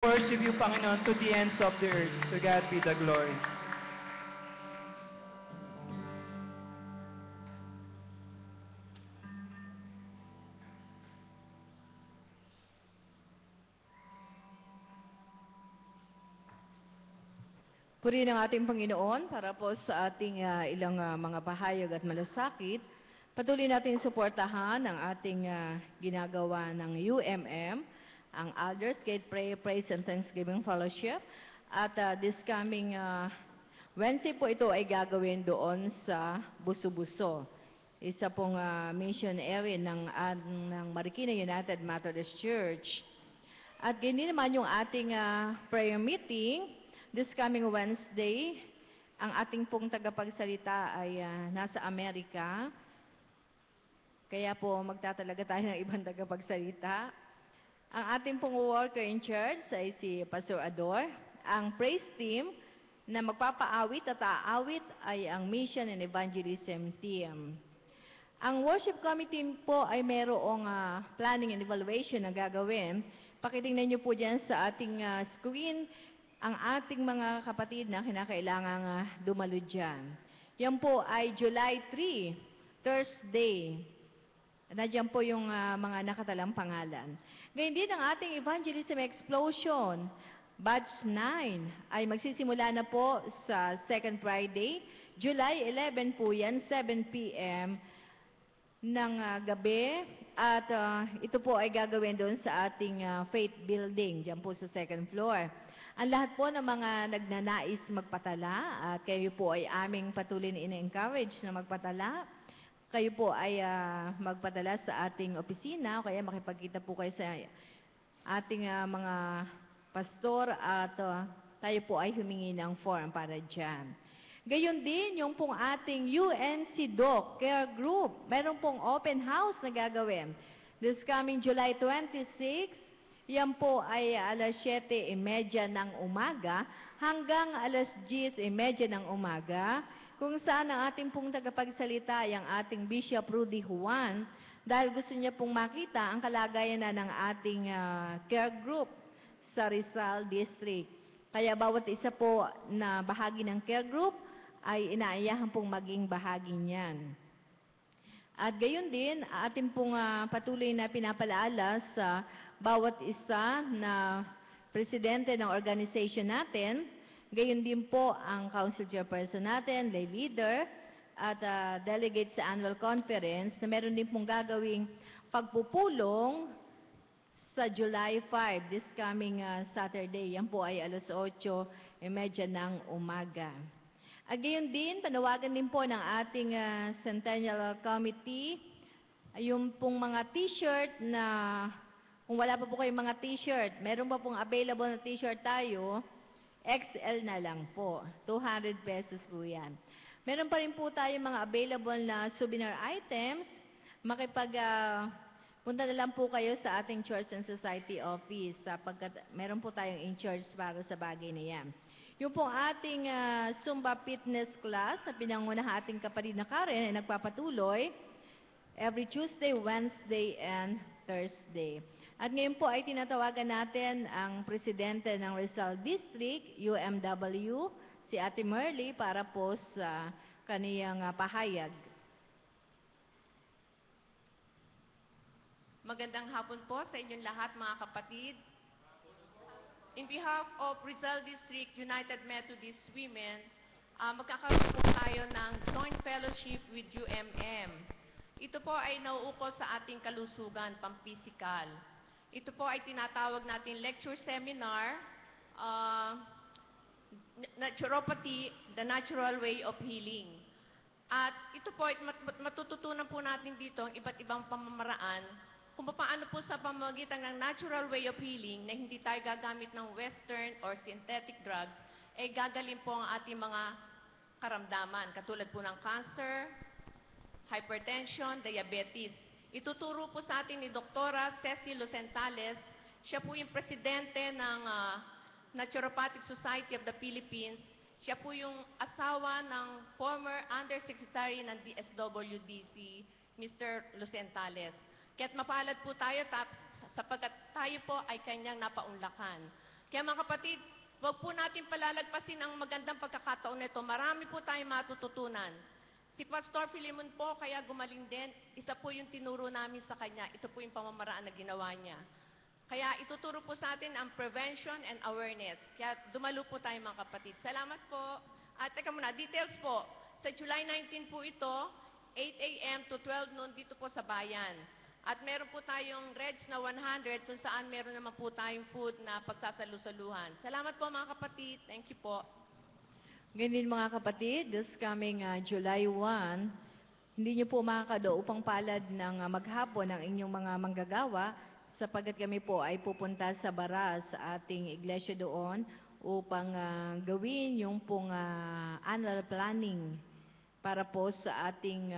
Worship you, Panginoon, to the ends of the earth. To God be the glory. Purihin ang ating Panginoon para po sa ating ilang mga pahayag at malasakit. Patuloy natin suportahan ang ating ginagawa ng UMM, ang Elders Gate Praise and Thanksgiving Fellowship. At this coming Wednesday po ito ay gagawin doon sa Buso-Buso. Isa pong mission area ng Marikina United Methodist Church. At ganyan naman yung ating prayer meeting. This coming Wednesday, ang ating pong tagapagsalita ay nasa Amerika. Kaya po magtatalaga tayo ng ibang tagapagsalita. Ang ating pong worker in charge ay si Pastor Ador. Ang praise team na magpapaawit at aawit ay ang Mission and Evangelism team. Ang worship committee po ay mayroong planning and evaluation na gagawin. Pakitingnan niyo po dyan sa ating screen ang ating mga kapatid na kinakailangang dumalo dyan. Yan po ay July 3, Thursday. Nandiyan po yung mga nakatalang pangalan. Ngayon din ang ating Evangelism Explosion, Batch 9, ay magsisimula na po sa second Friday, July 11 po yan, 7 p.m. ng gabi. At ito po ay gagawin doon sa ating Faith Building, dyan po sa second floor. Ang lahat po ng mga nagnanais magpatala at kayo po ay aming patuloy na ina-encourage na magpatala. Kayo po ay magpadala sa ating opisina o kaya makipagkita po kayo sa ating mga pastor at tayo po ay humingi ng form para dyan. Gayon din yung pong ating UNC Doc Care Group. Meron pong open house na gagawin. This coming July 26, yan po ay alas 7:30 ng umaga hanggang alas 10:30 ng umaga, kung saan ang ating pong tagapagsalita ay ang ating Bishop Rudy Juan, dahil gusto niya pong makita ang kalagayan na ng ating care group sa Rizal District. Kaya bawat isa po na bahagi ng care group ay inaayahan pong maging bahagi niyan. At gayon din, ating pong patuloy na pinapalaala sa bawat isa na presidente ng organization natin. Gayon din po ang council chairperson natin, lay leader, at delegate sa annual conference na meron din pong gagawing pagpupulong sa July 5, this coming Saturday. Yan po ay alas 8:30 ng umaga. At gayon din, panawagan din po ng ating Centennial Committee, yung pong mga t-shirt na, kung wala pa po kayong mga t-shirt, meron pa pong available na t-shirt tayo, XL na lang po. 200 pesos po yan. Meron pa rin po tayo mga available na souvenir items. Punta na lang po kayo sa ating Church and Society office sapagkat meron po tayong in-charge para sa bagay na yan. Yung pong ating Zumba fitness class na pinangunahan ating kapatid na Karen ay nagpapatuloy every Tuesday, Wednesday, and Thursday. At ngayon po ay tinatawagan natin ang presidente ng Rizal District, UMW, si Ate Merly, para po sa kaniyang pahayag. Magandang hapon po sa inyong lahat, mga kapatid. In behalf of Rizal District United Methodist Women, magkakaroon po tayo ng joint fellowship with UMM. Ito po ay nauukol sa ating kalusugan, pampisikal. Ito po ay tinatawag natin lecture seminar, Naturopathy, the Natural Way of Healing. At ito po, matututunan po natin dito ang iba't ibang pamamaraan kung paano po sa pamamagitan ng natural way of healing na hindi tayo gagamit ng western or synthetic drugs, ay gagaling po ang ating mga karamdaman, katulad po ng cancer, hypertension, diabetes. Ituturo po sa atin ni Dr. Ceci Lucentales. Siya po yung presidente ng Naturopathic Society of the Philippines. Siya po yung asawa ng former Undersecretary ng DSWDC, Mr. Lucentales. Kaya't mapalad po tayo sapagkat tayo po ay kanyang napaunlakan. Kaya mga kapatid, huwag po natin palalagpasin ang magandang pagkakataon nito. Marami po tayong matututunan. Si Pastor Philemon po, kaya gumaling din. Isa po yung tinuro namin sa kanya. Ito po yung pamamaraan na ginawa niya. Kaya ituturo po sa atin ang prevention and awareness. Kaya dumalo po tayo mga kapatid. Salamat po. At teka muna, details po. Sa July 19 po ito, 8 a.m. to 12 noon dito po sa bayan. At meron po tayong Reds na 100 kung saan meron naman po tayong food na pagsasalu-saluhan. Salamat po mga kapatid. Thank you po. Ngayon din mga kapatid, this coming July 1, hindi niyo po makakado upang palad ng maghapon ang inyong mga manggagawa sapagkat kami po ay pupunta sa Baras sa ating iglesia doon upang gawin yung pong annual planning para po sa ating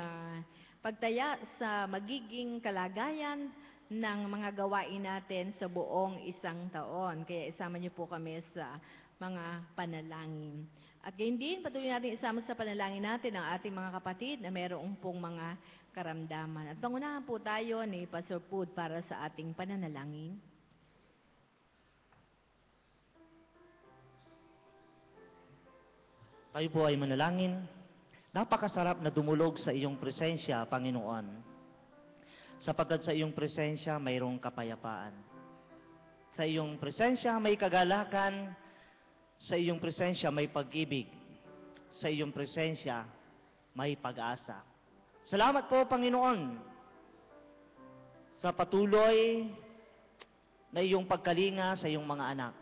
pagtaya sa magiging kalagayan ng mga gawain natin sa buong isang taon. Kaya isama niyo po kami sa mga panalangin. At gayon din, patuloy natin isama sa panalangin natin ang ating mga kapatid na mayroong pong mga karamdaman. At pangunahan po tayo ni Pastor Pud para sa ating pananalangin. Kayo po ay manalangin. Napakasarap na dumulog sa iyong presensya, Panginoon. Sapagkat sa iyong presensya mayroong kapayapaan. Sa iyong presensya may kagalakan. Sa iyong presensya may pag-ibig. Sa iyong presensya may pag-asa. Salamat po, Panginoon, sa patuloy na iyong pagkalinga sa iyong mga anak.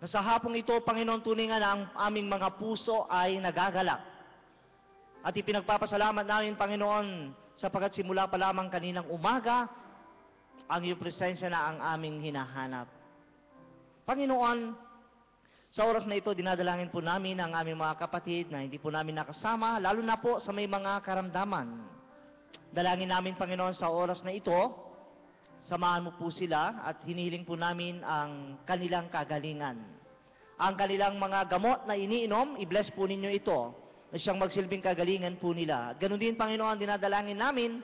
Na sa hapong ito, Panginoon, tunay nga na ang aming mga puso ay nagagalak. At ipinagpapasalamat namin, Panginoon, sapagkat simula pa lamang kaninang umaga, ang iyong presensya na ang aming hinahanap. Panginoon, sa oras na ito, dinadalangin po namin ang aming mga kapatid na hindi po namin nakasama, lalo na po sa may mga karamdaman. Dalangin namin, Panginoon, sa oras na ito, samahan mo po sila at hinihiling po namin ang kanilang kagalingan. Ang kanilang mga gamot na iniinom, i-bless po ninyo ito na siyang magsilbing kagalingan po nila. Ganon din, Panginoon, dinadalangin namin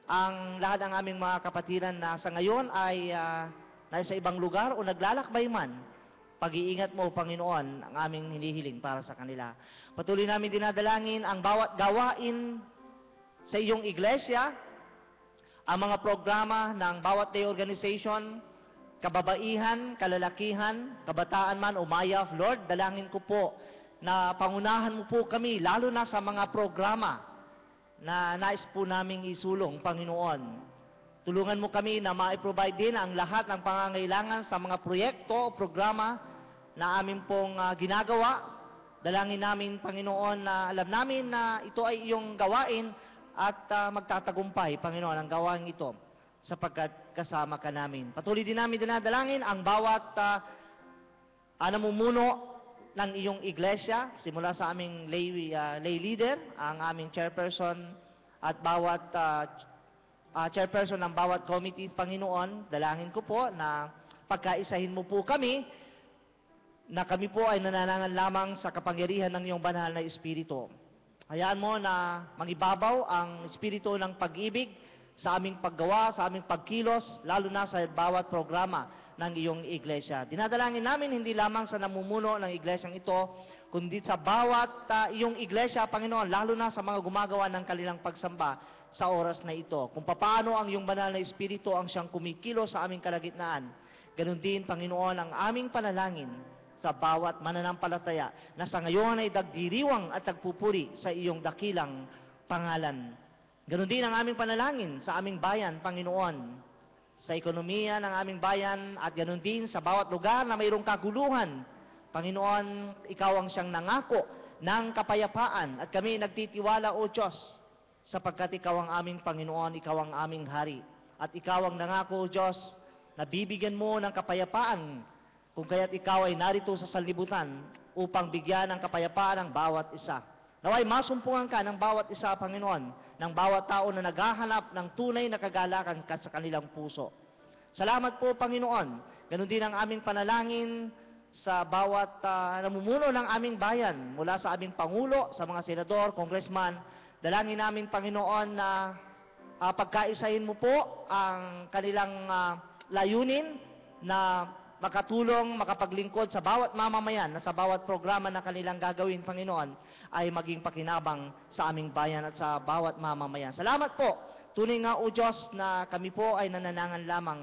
ang lahat ng aming mga kapatiran na sa ngayon ay nasa ibang lugar o naglalakbay man. Pag-iingat mo, Panginoon, ang aming hinihiling para sa kanila. Patuloy namin dinadalangin ang bawat gawain sa iyong iglesia, ang mga programa ng bawat day organization, kababaihan, kalalakihan, kabataan man o MAYAF, Lord, dalangin ko po na pangunahan mo po kami, lalo na sa mga programa na nais po naming isulong, Panginoon. Tulungan mo kami na ma-provide din ang lahat ng pangangailangan sa mga proyekto o programa na amin pong ginagawa. Dalangin namin, Panginoon, na alam namin na ito ay iyong gawain at magtatagumpay, Panginoon, ang gawain ito sapagkat kasama ka namin. Patuloy din namin dinadalangin ang bawat namumuno ng iyong iglesia, simula sa aming lay leader, ang aming chairperson at bawat chairperson ng bawat committee, Panginoon, dalangin ko po na pagkaisahin mo po kami, na kami po ay nananangan lamang sa kapangyarihan ng iyong banal na Espiritu. Hayaan mo na mangibabaw ang Espiritu ng pag-ibig sa aming paggawa, sa aming pagkilos, lalo na sa bawat programa ng iyong iglesia. Dinadalangin namin hindi lamang sa namumuno ng iglesyang ito, kundi sa bawat iyong iglesia, Panginoon, lalo na sa mga gumagawa ng kanilang pagsamba sa oras na ito. Kung paano ang iyong banal na Espiritu ang siyang kumikilo sa aming kalagitnaan, ganun din, Panginoon, ang aming panalangin sa bawat mananampalataya na sa ngayon ay dagdiriwang at tagpupuri sa iyong dakilang pangalan. Ganun din ang aming panalangin sa aming bayan, Panginoon, sa ekonomiya ng aming bayan at ganun din sa bawat lugar na mayroong kaguluhan. Panginoon, ikaw ang siyang nangako ng kapayapaan at kami nagtitiwala, O Diyos, sapagkat ikaw ang aming Panginoon, ikaw ang aming hari. At ikaw ang nangako, O Diyos, na bibigyan mo ng kapayapaan kung kaya't ikaw ay narito sa sanlibutan upang bigyan ng kapayapaan ang bawat isa. Naway masumpungan ka ng bawat isa, Panginoon, ng bawat tao na naghahanap ng tunay na kagalakan sa kanilang puso. Salamat po, Panginoon. Ganon din ang aming panalangin sa bawat namumuno ng aming bayan, mula sa aming Pangulo, sa mga senador, congressman. Dalangin namin, Panginoon, na pagkaisahin mo po ang kanilang layunin na makatulong, makapaglingkod sa bawat mamamayan na sa bawat programa na kanilang gagawin, Panginoon, ay maging pakinabang sa aming bayan at sa bawat mamamayan. Salamat po. Tunay nga, O Diyos, na kami po ay nananangan lamang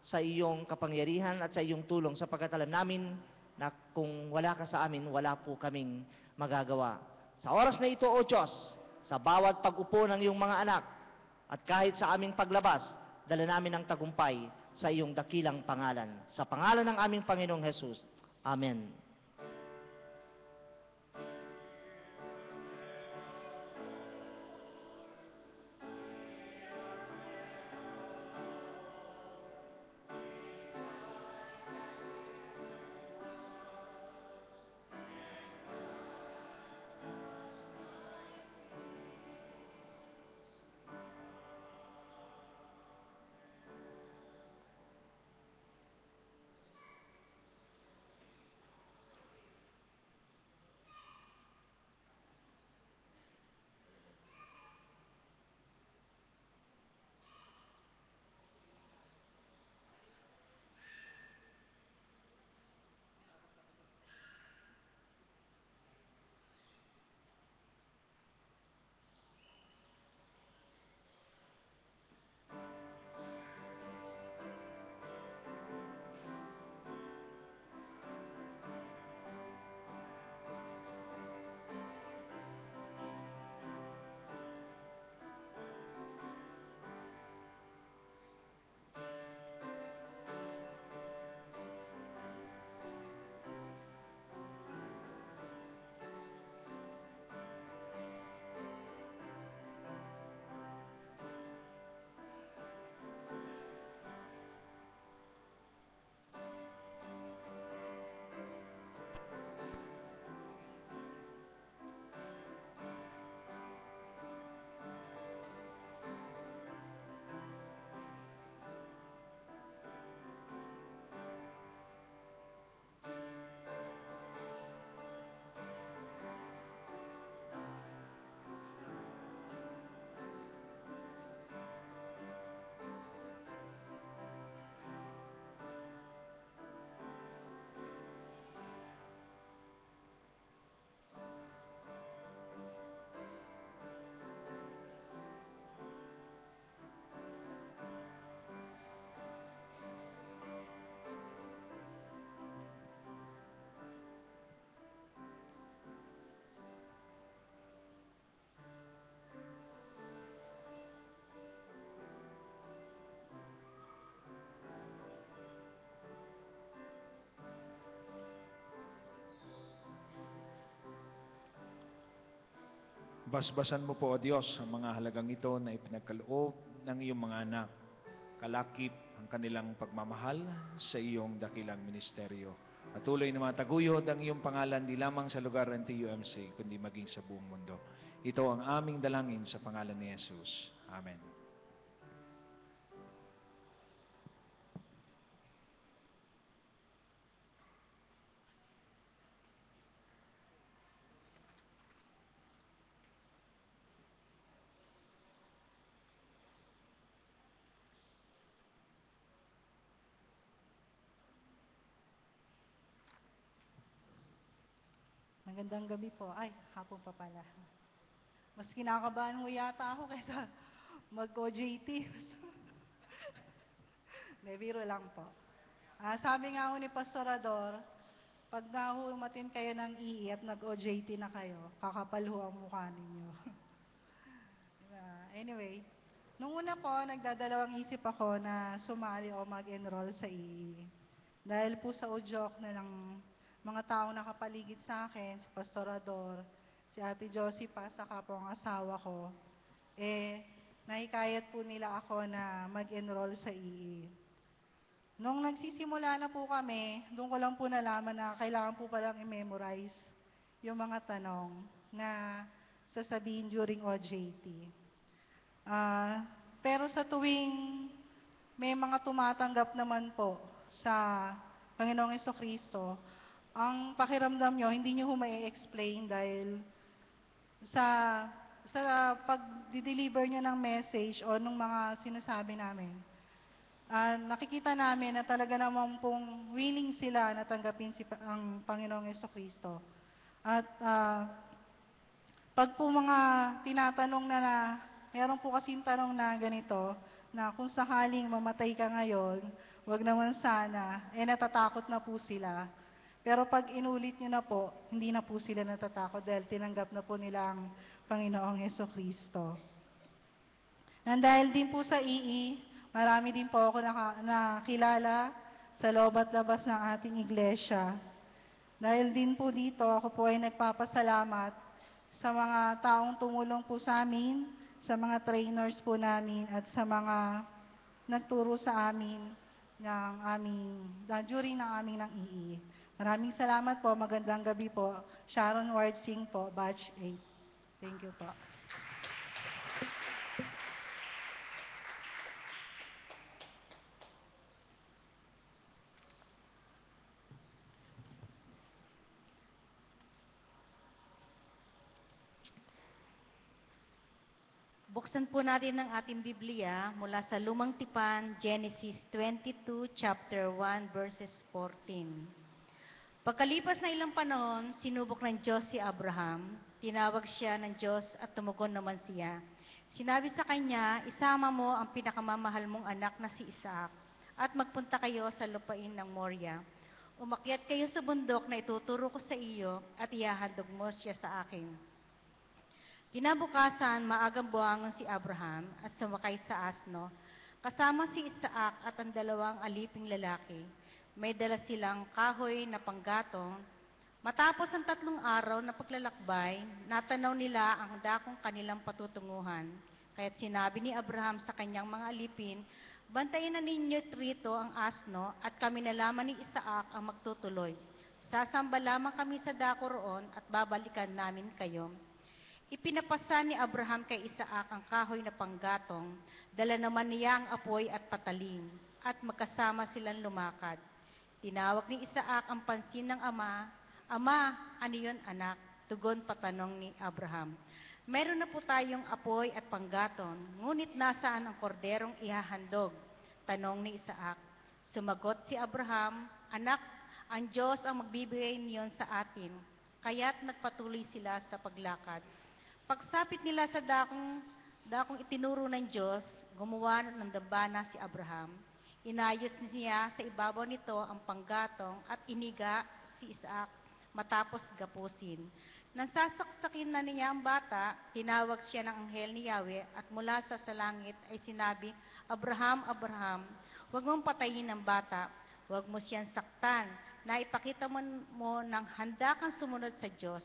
sa iyong kapangyarihan at sa iyong tulong sapagkat alam namin na kung wala ka sa amin, wala po kaming magagawa. Sa oras na ito, O Diyos, sa bawat pag-upo ng iyong mga anak at kahit sa aming paglabas, dala namin ang tagumpay sa iyong dakilang pangalan. Sa pangalan ng aming Panginoong Hesus. Amen. Basbasan mo po, O Diyos, ang mga halagang ito na ipinagkaloob ng iyong mga anak. Kalakip ang kanilang pagmamahal sa iyong dakilang ministeryo. At tuloy na mataguyod ang iyong pangalan di lamang sa lugar ng TUMC, kundi maging sa buong mundo. Ito ang aming dalangin sa pangalan ni Jesus. Amen. Magandang gabi po. Ay, hapon pa pala. Mas kinakabahan mo yata ako kaysa mag-OJT. Biro lang po. Sabi nga ho ni Pastorador, pag nahumatin kayo ng EE at nag-OJT na kayo, kakapal ho ang mukha ninyo. Anyway, nung una po, nagdadalawang isip ako na sumali o mag-enroll sa EE. Dahil po sa udyok na ng mga taong nakapaligid sa akin, si Pastorador, si Ate Josie pa, saka po ang asawa ko, nahikayat po nila ako na mag-enroll sa EE. Nung nagsisimula na po kami, doon ko lang po nalaman na kailangan po palang i-memorize yung mga tanong na sasabihin during OJT. Pero sa tuwing may mga tumatanggap naman po sa Panginoong Jesucristo, ang pakiramdam nyo, hindi nyo mai-explain dahil sa pag-deliver nyo ng message o nung mga sinasabi namin, nakikita namin na talaga namang pong willing sila na tanggapin ang Panginoong Jesucristo. At pag po mga tinatanong na meron po kasing tanong na ganito, na kung sakaling mamatay ka ngayon, wag naman sana, natatakot na po sila. Pero pag inulit nyo na po, hindi na po sila natatakot dahil tinanggap na po nila ang Panginoong Jesucristo. Nang dahil din po sa marami din po ako nakilala sa loob at labas ng ating iglesia. Dahil din po dito, ako po ay nagpapasalamat sa mga taong tumulong po sa amin, sa mga trainers po namin, at sa mga nagturo sa amin during ng aming ng EE. Maraming salamat po. Magandang gabi po. Sharon Ward Singh po, Batch 8. Thank you po. Buksan po natin ang ating Biblia mula sa Lumang Tipan, Genesis 22, chapter 1, verses 14. Pagkalipas na ilang panahon, sinubok ng Diyos si Abraham. Tinawag siya ng Diyos at tumugon naman siya. Sinabi sa kanya, isama mo ang pinakamamahal mong anak na si Isaac at magpunta kayo sa lupain ng Moria. Umakyat kayo sa bundok na ituturo ko sa iyo at ihahandog mo siya sa akin. Kinabukasan, maagang buwangon si Abraham at sumakay sa asno. Kasama si Isaac at ang dalawang aliping lalaki. May dala silang kahoy na panggatong. Matapos ang 3 araw na paglalakbay, natanaw nila ang dakong kanilang patutunguhan. Kaya't sinabi ni Abraham sa kanyang mga alipin, bantayin na ninyo rito ang asno at kami na lamang ni Isaac ang magtutuloy. Sasamba lamang kami sa dako roon at babalikan namin kayo. Ipinapasa ni Abraham kay Isaac ang kahoy na panggatong, dala naman niya ang apoy at patalim, at magkasama silang lumakad. Tinawag ni Isaac ang pansin ng ama, Ama, ano yun anak? Tugon patanong ni Abraham. Meron na po tayong apoy at panggatong, ngunit nasaan ang korderong ihahandog? Tanong ni Isaac. Sumagot si Abraham, Anak, ang Diyos ang magbibigay niyon sa atin, kaya't nagpatuloy sila sa paglakad. Pagsapit nila sa dakong itinuro ng Diyos, gumawa ng dambana si Abraham. Inayos niya sa ibabaw nito ang panggatong at iniga si Isaac matapos gapusin. Nang sasaksakin na niya ang bata, tinawag siya ng anghel ni Yahweh at mula sa langit ay sinabi, Abraham, Abraham, huwag mong patayin ang bata, huwag mo siyang saktan, na ipakita mo ng handa kang sumunod sa Diyos,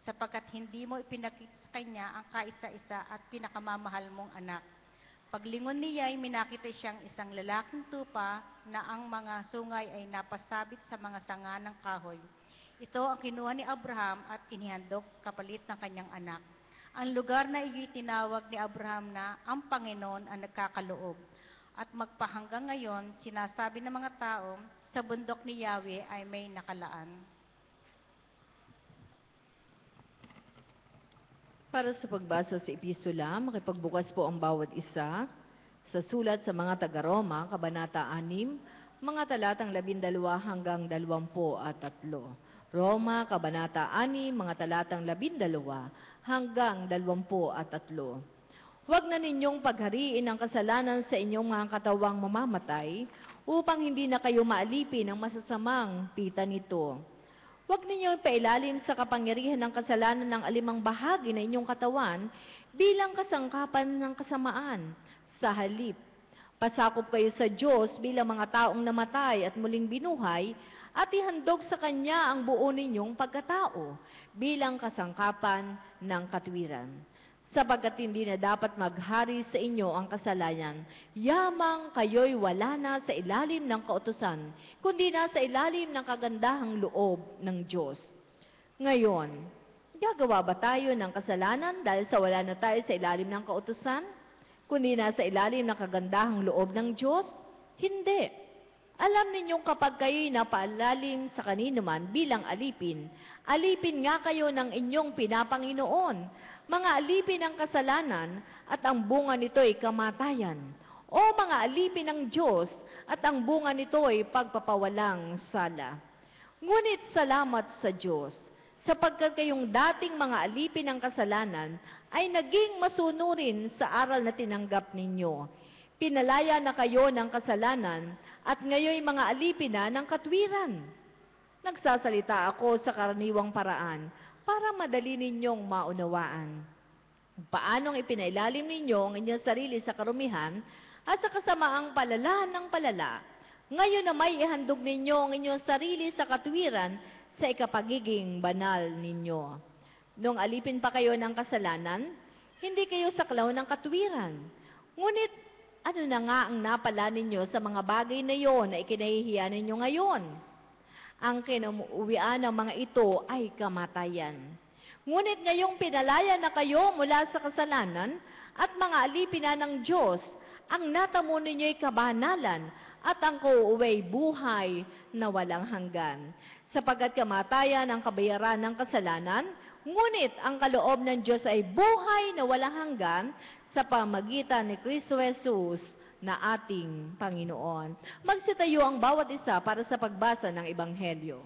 sapagkat hindi mo ipinakita sa kanya ang kaisa-isa at pinakamamahal mong anak. Paglingon niya ay minakita siyang isang lalaking tupa na ang mga sungay ay napasabit sa mga sanga ng kahoy. Ito ang kinuha ni Abraham at inihandog kapalit ng kanyang anak. Ang lugar na iyo'y tinawag ni Abraham na ang Panginoon ang nagkakaloob. At magpahanggang ngayon, sinasabi ng mga tao, sa bundok ni Yahweh ay may nakalaan. Para sa pagbasa sa epistula, makipagbukas po ang bawat isa sa sulat sa mga taga-Roma, Kabanata 6, mga talatang 12 hanggang 23. Roma, Kabanata 6, mga talatang 12 hanggang 23. Huwag na ninyong paghariin ang kasalanan sa inyong mga katawang mamamatay upang hindi na kayo maalipin ng masasamang pita nito. Huwag ninyong pailalim sa kapangyarihan ng kasalanan ng alimang bahagi ng inyong katawan bilang kasangkapan ng kasamaan. Sa halip, pasakop kayo sa Diyos bilang mga taong namatay at muling binuhay at ihandog sa Kanya ang buo ninyong pagkatao bilang kasangkapan ng katwiran. Sapagkat hindi na dapat maghari sa inyo ang kasalanan, yamang kayo'y wala na sa ilalim ng kautusan, kundi na sa ilalim ng kagandahang loob ng Diyos. Ngayon, gagawa ba tayo ng kasalanan dahil sa wala na tayo sa ilalim ng kautusan, kundi na sa ilalim ng kagandahang loob ng Diyos? Hindi. Alam ninyong kapag kayo'y napaalalim sa kanino man bilang alipin, alipin nga kayo ng inyong pinapanginoon, mga alipin ng kasalanan at ang bunga nito ay kamatayan. O mga alipin ng Diyos, at ang bunga nito ay pagpapawalang sala. Ngunit salamat sa Diyos, sapagkat kayong dating mga alipin ng kasalanan ay naging masunurin sa aral na tinanggap ninyo. Pinalaya na kayo ng kasalanan at ngayon mga alipin na ng katwiran. Nagsasalita ako sa karaniwang paraan para madali ninyong maunawaan. Paanong ipinailalim ninyo ang inyong sarili sa karumihan at sa kasamaang palala ng palala, ngayon na may ihandog ninyo ang inyong sarili sa katwiran sa ikapagiging banal ninyo. Nung alipin pa kayo ng kasalanan, hindi kayo saklaw ng katwiran. Ngunit ano na nga ang napala ninyo sa mga bagay na iyon na ikinahihiya ninyo ngayon? Ang kinauwian ng mga ito ay kamatayan. Ngunit ngayong pinalaya na kayo mula sa kasalanan at mga alipin na ng Diyos, ang natamo ninyo'y kabanalan at ang kauuway buhay na walang hanggan. Sapagkat kamatayan ang kabayaran ng kasalanan, ngunit ang kaloob ng Diyos ay buhay na walang hanggan sa pamagitan ni Kristo Jesus na ating Panginoon. Magsitayo ang bawat isa para sa pagbasa ng Ebanghelyo.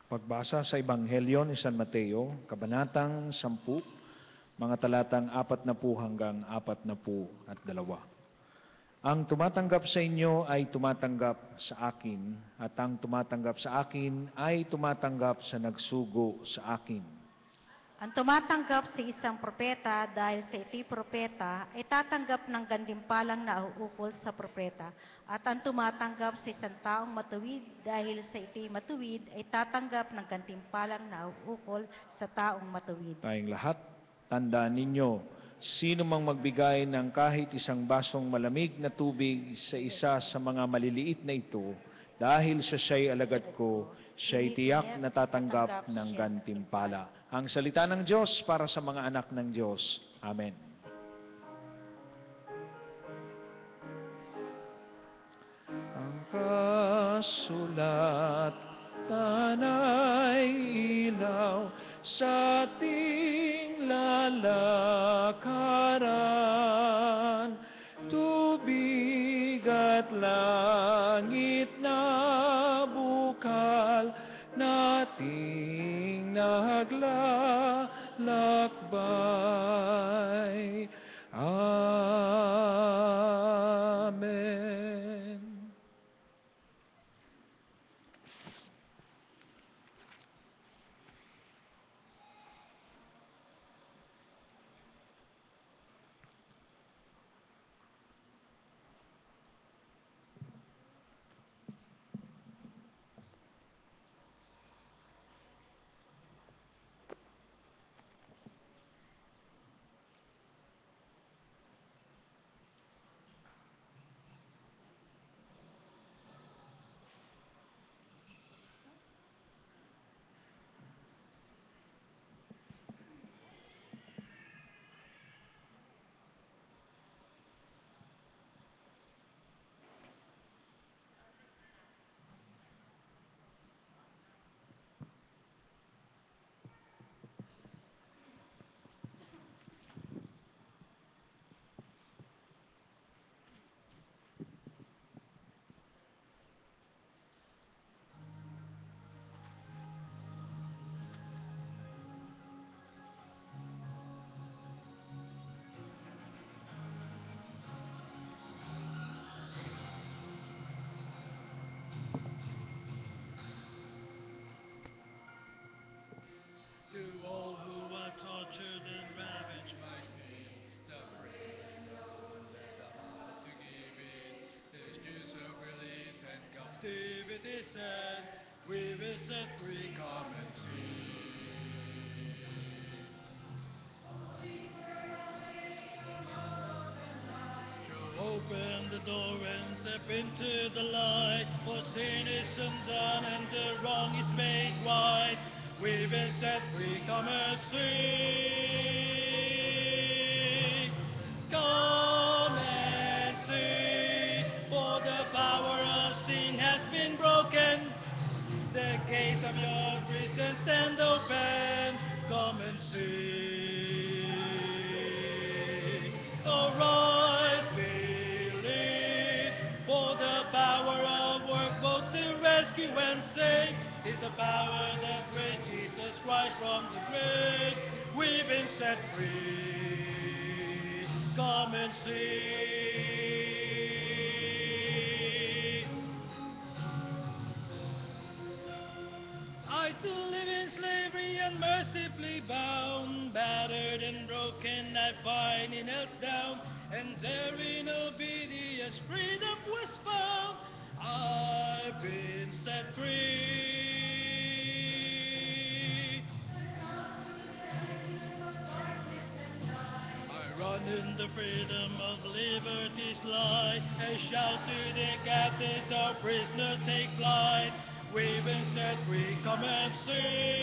Pagbasa sa Ebanghelyo ni San Mateo, Kabanatang 10, mga talatang 40 hanggang 42. Ang tumatanggap sa inyo ay tumatanggap sa akin, at ang tumatanggap sa akin ay tumatanggap sa nagsugo sa akin. Ang tumatanggap sa isang propeta dahil sa iti propeta ay tatanggap ng gantimpalang nauukol sa propeta. At ang tumatanggap sa isang taong matuwid dahil sa iti matuwid ay tatanggap ng gantimpalang nauukol sa taong matuwid. Tayong lahat, tandaan ninyo, sino mang magbigay ng kahit isang basong malamig na tubig sa isa sa mga maliliit na ito, dahil sa siya'y alagad ko, siya'y tiyak na tatanggap ng gantimpala. Ang salita ng Diyos para sa mga anak ng Diyos. Amen. Ang kasulatan ay ilaw sa ating lalakaran, tubig at langit na bukal nating naglalakbay. Amen. To all who are tortured and ravaged by sin, the brave Lord led the heart to give in. There's news of release and captivity said, we will set free, come and see. To open the door and step into the light, for sin is undone and the wrong is made right. We will set free, come and see. Come and see, for the power of sin has been broken. The gates of your set free. Come and see. I too live in slavery unmercifully bound, battered and broken, I finally knelt down, and there in obedience freedom was found. I've been set free. I run in the freedom of liberty's light, and shout to the captives, our prisoners take flight. We've been set free, come and see.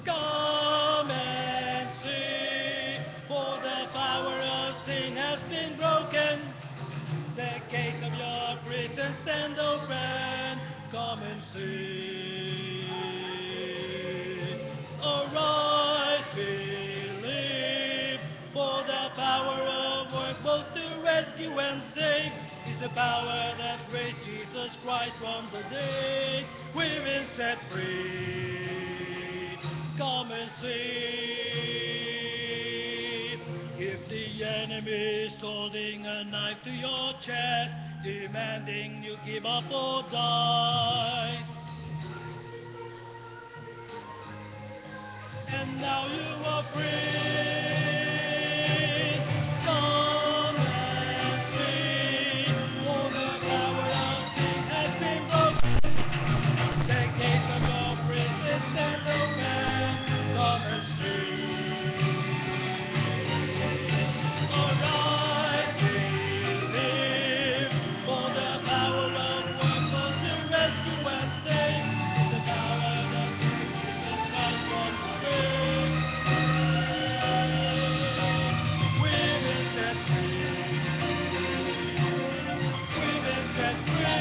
Come and see, for the power of sin has been broken. The gates of your prison stand open. Come and see. Arise, believe, for the power of work both to rescue and save is the power that raised Jesus Christ from the dead. We've been set free. Come and see. If the enemy is holding a knife to your chest, demanding you give up or die, and now you are free. Come and see, for the power of sin has been broken. The gates of your prison stand open. Come and see. Arise, believe, for the power of work both to rescue and save is the power that raised Jesus Christ from the dead. We've been set free. We've been set free.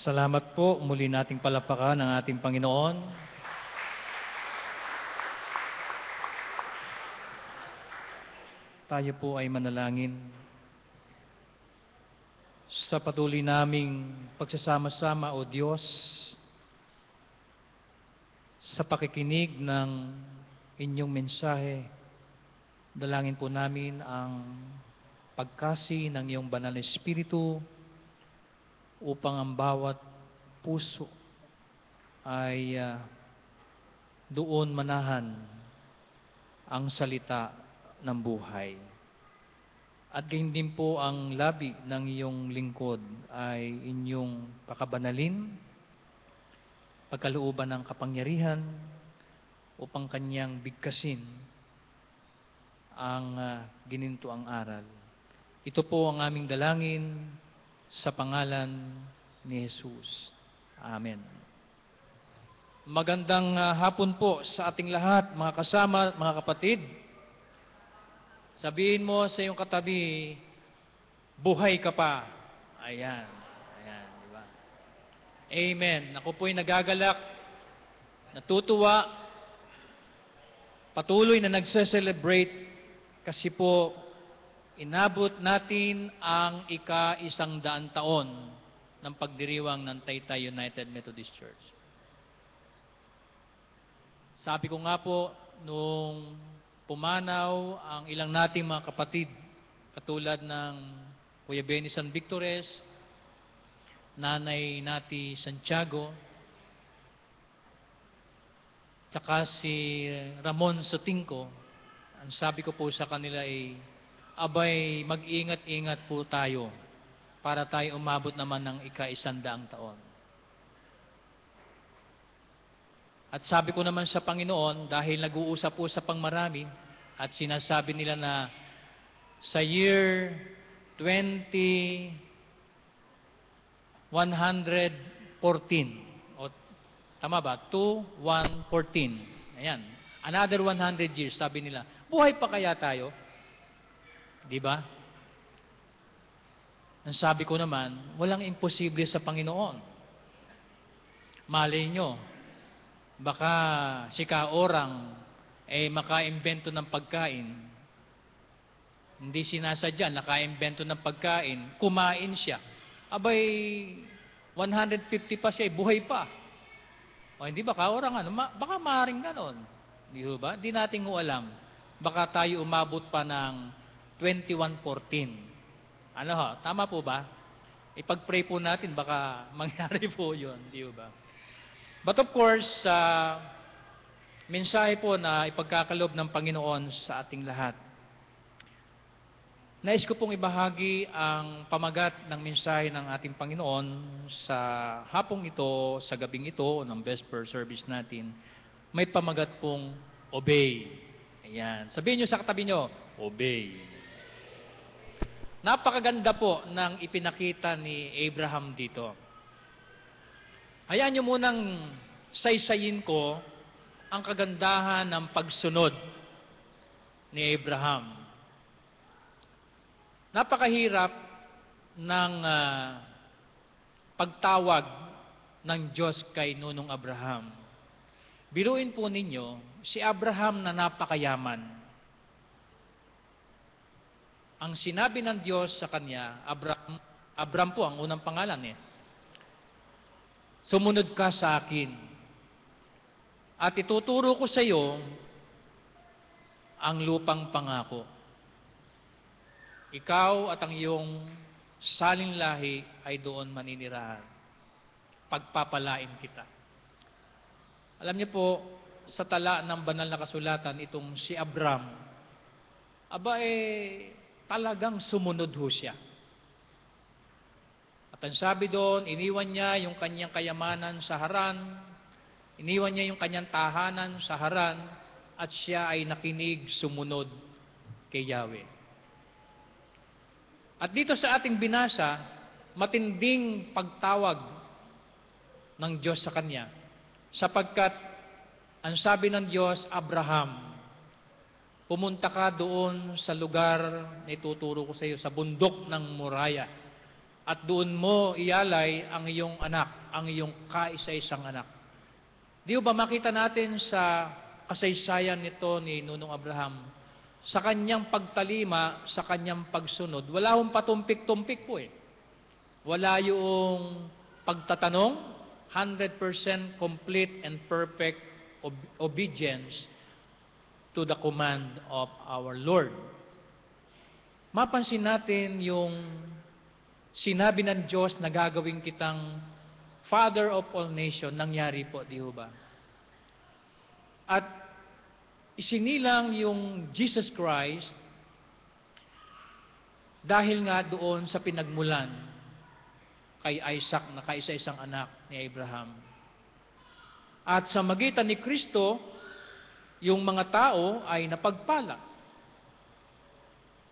Salamat po. Muli nating palapakan ang ating Panginoon. Tayo po ay manalangin. Sa patuloy naming pagsasama-sama, O Diyos, sa pakikinig ng inyong mensahe, dalangin po namin ang pagkasi ng iyong banal na Espiritu upang ang bawat puso ay doon manahan ang salita ng buhay. At gayon din po ang labi ng iyong lingkod ay inyong pakabanalin, pagkalooban ng kapangyarihan upang kanyang bigkasin ang ginintuang aral. Ito po ang aming dalangin sa pangalan ni Jesus. Amen. Magandang hapon po sa ating lahat, mga kasama, mga kapatid. Sabihin mo sa iyong katabi, buhay ka pa. Ayan. Ayan, di ba? Amen. Ako po'y nagagalak, natutuwa, patuloy na nagse-celebrate kasi po inabot natin ang ika-100 taon ng pagdiriwang ng Taytay United Methodist Church. Sabi ko nga po, nung pumanaw ang ilang nating mga kapatid, katulad ng Kuya Benny San Victores, Nanay Nati Santiago, tsaka si Ramon Sotingco, ang sabi ko po sa kanila ay, abay, mag-ingat-ingat po tayo para tayo umabot naman ng ika-100 taon. At sabi ko naman sa Panginoon, dahil nag-uusap-usap ang marami, at sinasabi nila na sa year 2114, o tama ba? 2114. Ayan. Another 100 years, sabi nila. Buhay pa kaya tayo? Di ba? Ang sabi ko naman, walang imposible sa Panginoon. Malay nyo, baka si Kaorang makaimbento ng pagkain. Hindi sinasadya, nakaimbento ng pagkain, kumain siya. Abay, 150 pa siya, buhay pa. O hindi ba, Kaorang, baka maaaring ganon. Di ba? Di natin alam. Baka tayo umabot pa ng 2114. Ano ho, tama po ba? Ipag-pray po natin, baka mangyari po yun. Di ba? But of course, mensahe po na ipagkakalob ng Panginoon sa ating lahat. Nais ko pong ibahagi ang pamagat ng mensahe ng ating Panginoon sa hapong ito, sa gabing ito, ng Vesper service natin. May pamagat pong obey. Ayan. Sabihin nyo sa katabi nyo, obey. Napakaganda po ng ipinakita ni Abraham dito. Hayaan nyo munang saysayin ko ang kagandahan ng pagsunod ni Abraham. Napakahirap ng pagtawag ng Diyos kay Nunong Abraham. Biruin po ninyo, si Abraham na napakayaman. Ang sinabi ng Diyos sa kanya, Abraham po ang unang pangalan sumunod ka sa akin. At ituturo ko sa iyo ang lupang pangako. Ikaw at ang iyong saling lahi ay doon maninirahan. Pagpapalain kita. Alam niyo po, sa tala ng banal na kasulatan, itong si Abraham, talagang sumunod ho siya. At ang sabi doon, iniwan niya yung kanyang kayamanan sa Haran, iniwan niya yung kanyang tahanan sa Haran, at siya ay nakinig, sumunod kay Yahweh. At dito sa ating binasa, matinding pagtawag ng Diyos sa kanya, sapagkat ang sabi ng Diyos, Abraham, pumunta ka doon sa lugar na ituturo ko sa iyo, sa bundok ng Moriah. At doon mo ialay ang iyong anak, ang iyong kaisa-isang anak. Di ba makita natin sa kasaysayan nito ni Nunong Abraham, sa kanyang pagtalima, sa kanyang pagsunod, wala hong patumpik-tumpik po Wala yung pagtatanong, 100% complete and perfect obedience to the command of our Lord. Mapansin natin yung sinabi ng Diyos na gagawin kitang Father of all nations, nangyari po, di ba? At isinilang yung Jesus Christ dahil nga doon sa pinagmulan kay Isaac na kaisa-isang anak ni Abraham. At sa magitan ni Kristo, yung mga tao ay napagpala.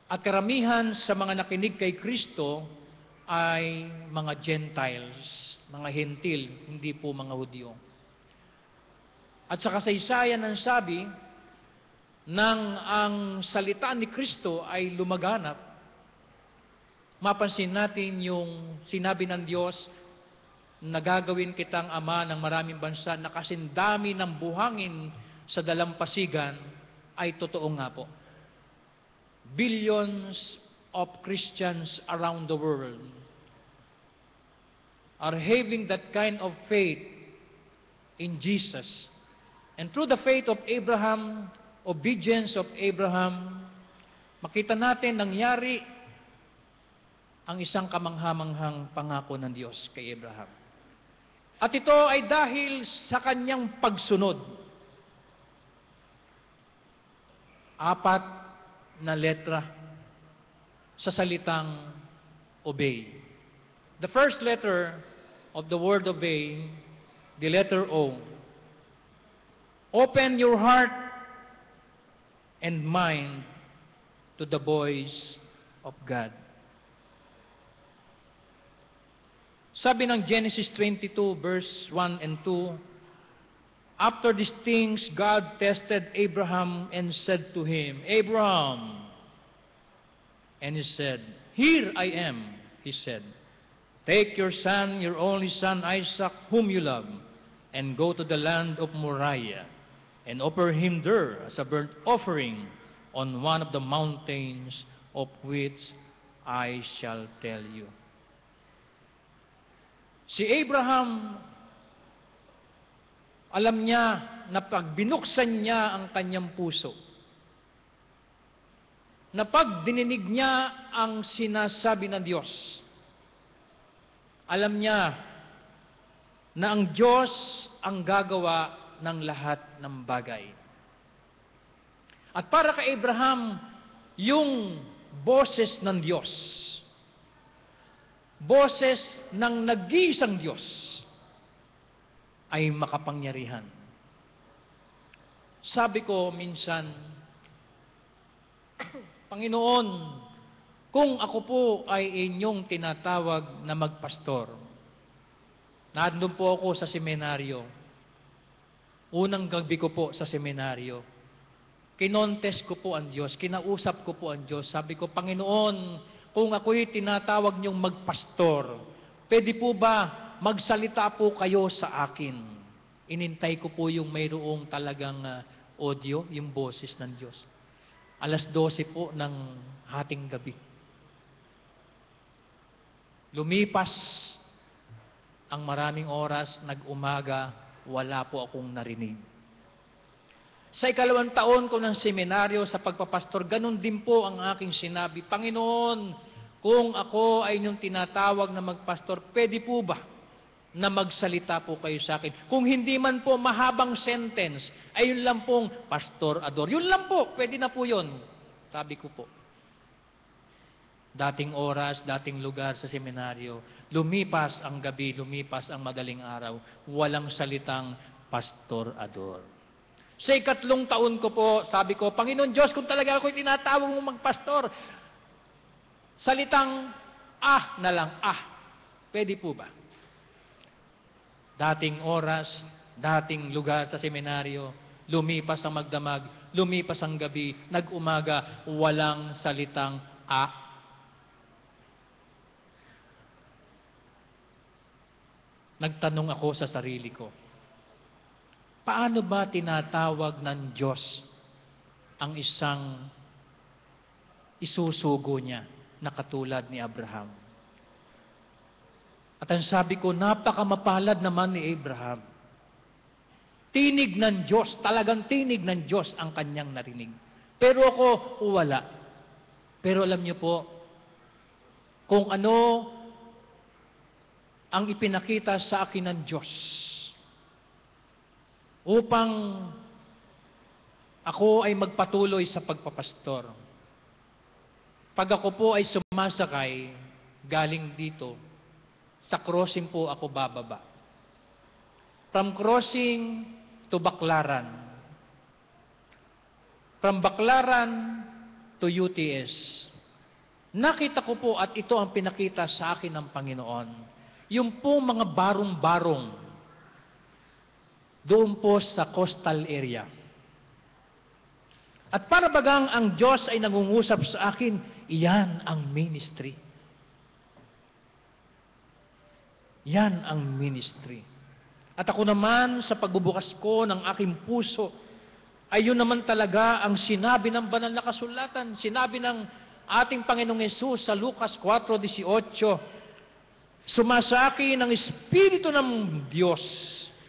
At karamihan sa mga nakinig kay Kristo ay mga Gentiles, mga Hentil, hindi po mga Hudyo. At sa kasaysayan ng sabi, nang ang salita ni Kristo ay lumaganap, mapansin natin yung sinabi ng Diyos na gagawin kitang ama ng maraming bansa na kasindami ng buhangin sa dalampasigan ay totoo nga po. Billions of Christians around the world are having that kind of faith in Jesus. And through the faith of Abraham, obedience of Abraham, makita natin nangyari ang isang kamanghamanghang pangako ng Diyos kay Abraham. At ito ay dahil sa kanyang pagsunod. 4 na letra sa salitang obey. The first letter of the word obey, the letter O, Open your heart and mind to the voice of God. Sabi ng Genesis 22 verse 1 and 2, after these things, God tested Abraham and said to him, Abraham. And he said, Here I am, he said. Take your son, your only son Isaac, whom you love, and go to the land of Moriah, and offer him there as a burnt offering on one of the mountains of which I shall tell you. Si Abraham, alam niya na pag binuksan niya ang kanyang puso, na pag dininig niya ang sinasabi ng Diyos, alam niya na ang Diyos ang gagawa ng lahat ng bagay. At para kay Abraham, yung boses ng Diyos, boses ng nag-iisang Diyos, ay makapangyarihan. Sabi ko minsan, Panginoon, kung ako po ay inyong tinatawag na magpastor, nandun po ako sa seminaryo, unang gabi ko po sa seminaryo, kinontes ko po ang Diyos, kinausap ko po ang Diyos, sabi ko, Panginoon, kung ako'y tinatawag niyong magpastor, pwede po ba magsalita po kayo sa akin? Inintay ko po yung mayroong talagang audio, yung boses ng Diyos. 12:00 po ng hating gabi. Lumipas ang maraming oras, nag-umaga, wala po akong narinig. Sa 2nd taon ko ng seminaryo sa pagpapastor, ganun din po ang aking sinabi, Panginoon, kung ako ay inyong tinatawag na magpastor, pwede po ba na magsalita po kayo sa akin? Kung hindi man po mahabang sentence, ay yun lang pong Pastor Ador. Yun lang po, pwede na po yun. Sabi ko po. Dating oras, dating lugar sa seminaryo, lumipas ang gabi, lumipas ang madaling araw, walang salitang Pastor Ador. Sa 3rd taon ko po, sabi ko, Panginoon Diyos, kung talaga ako'y tinatawag mong magpastor, salitang na lang, pwede po ba? Dating oras, dating lugar sa seminaryo, lumipas ang magdamag, lumipas ang gabi, nag-umaga, walang salitang Nagtanong ako sa sarili ko, paano ba tinatawag ng Diyos ang isang isusugo niya na katulad ni Abraham? At ang sabi ko, napakamapalad naman ni Abraham. Tinig ng Diyos, talagang tinig ng Diyos ang kanyang narinig. Pero ako, wala. Pero alam niyo po, kung ano ang ipinakita sa akin ng Diyos upang ako ay magpatuloy sa pagpapastor. Pag ako po ay sumasakay, galing dito, sa crossing po ako bababa. From crossing to Baclaran. From Baclaran to UTS. Nakita ko po at ito ang pinakita sa akin ng Panginoon. Yung po mga barong-barong doon po sa coastal area. At para bagang ang Diyos ay nangungusap sa akin, iyan ang ministry. Yan ang ministry. At ako naman, sa pagbubukas ko ng aking puso, ay yun naman talaga ang sinabi ng banal na kasulatan. Sinabi ng ating Panginoong Yesus sa Lucas 4:18, sumasaki ng Espiritu ng Diyos,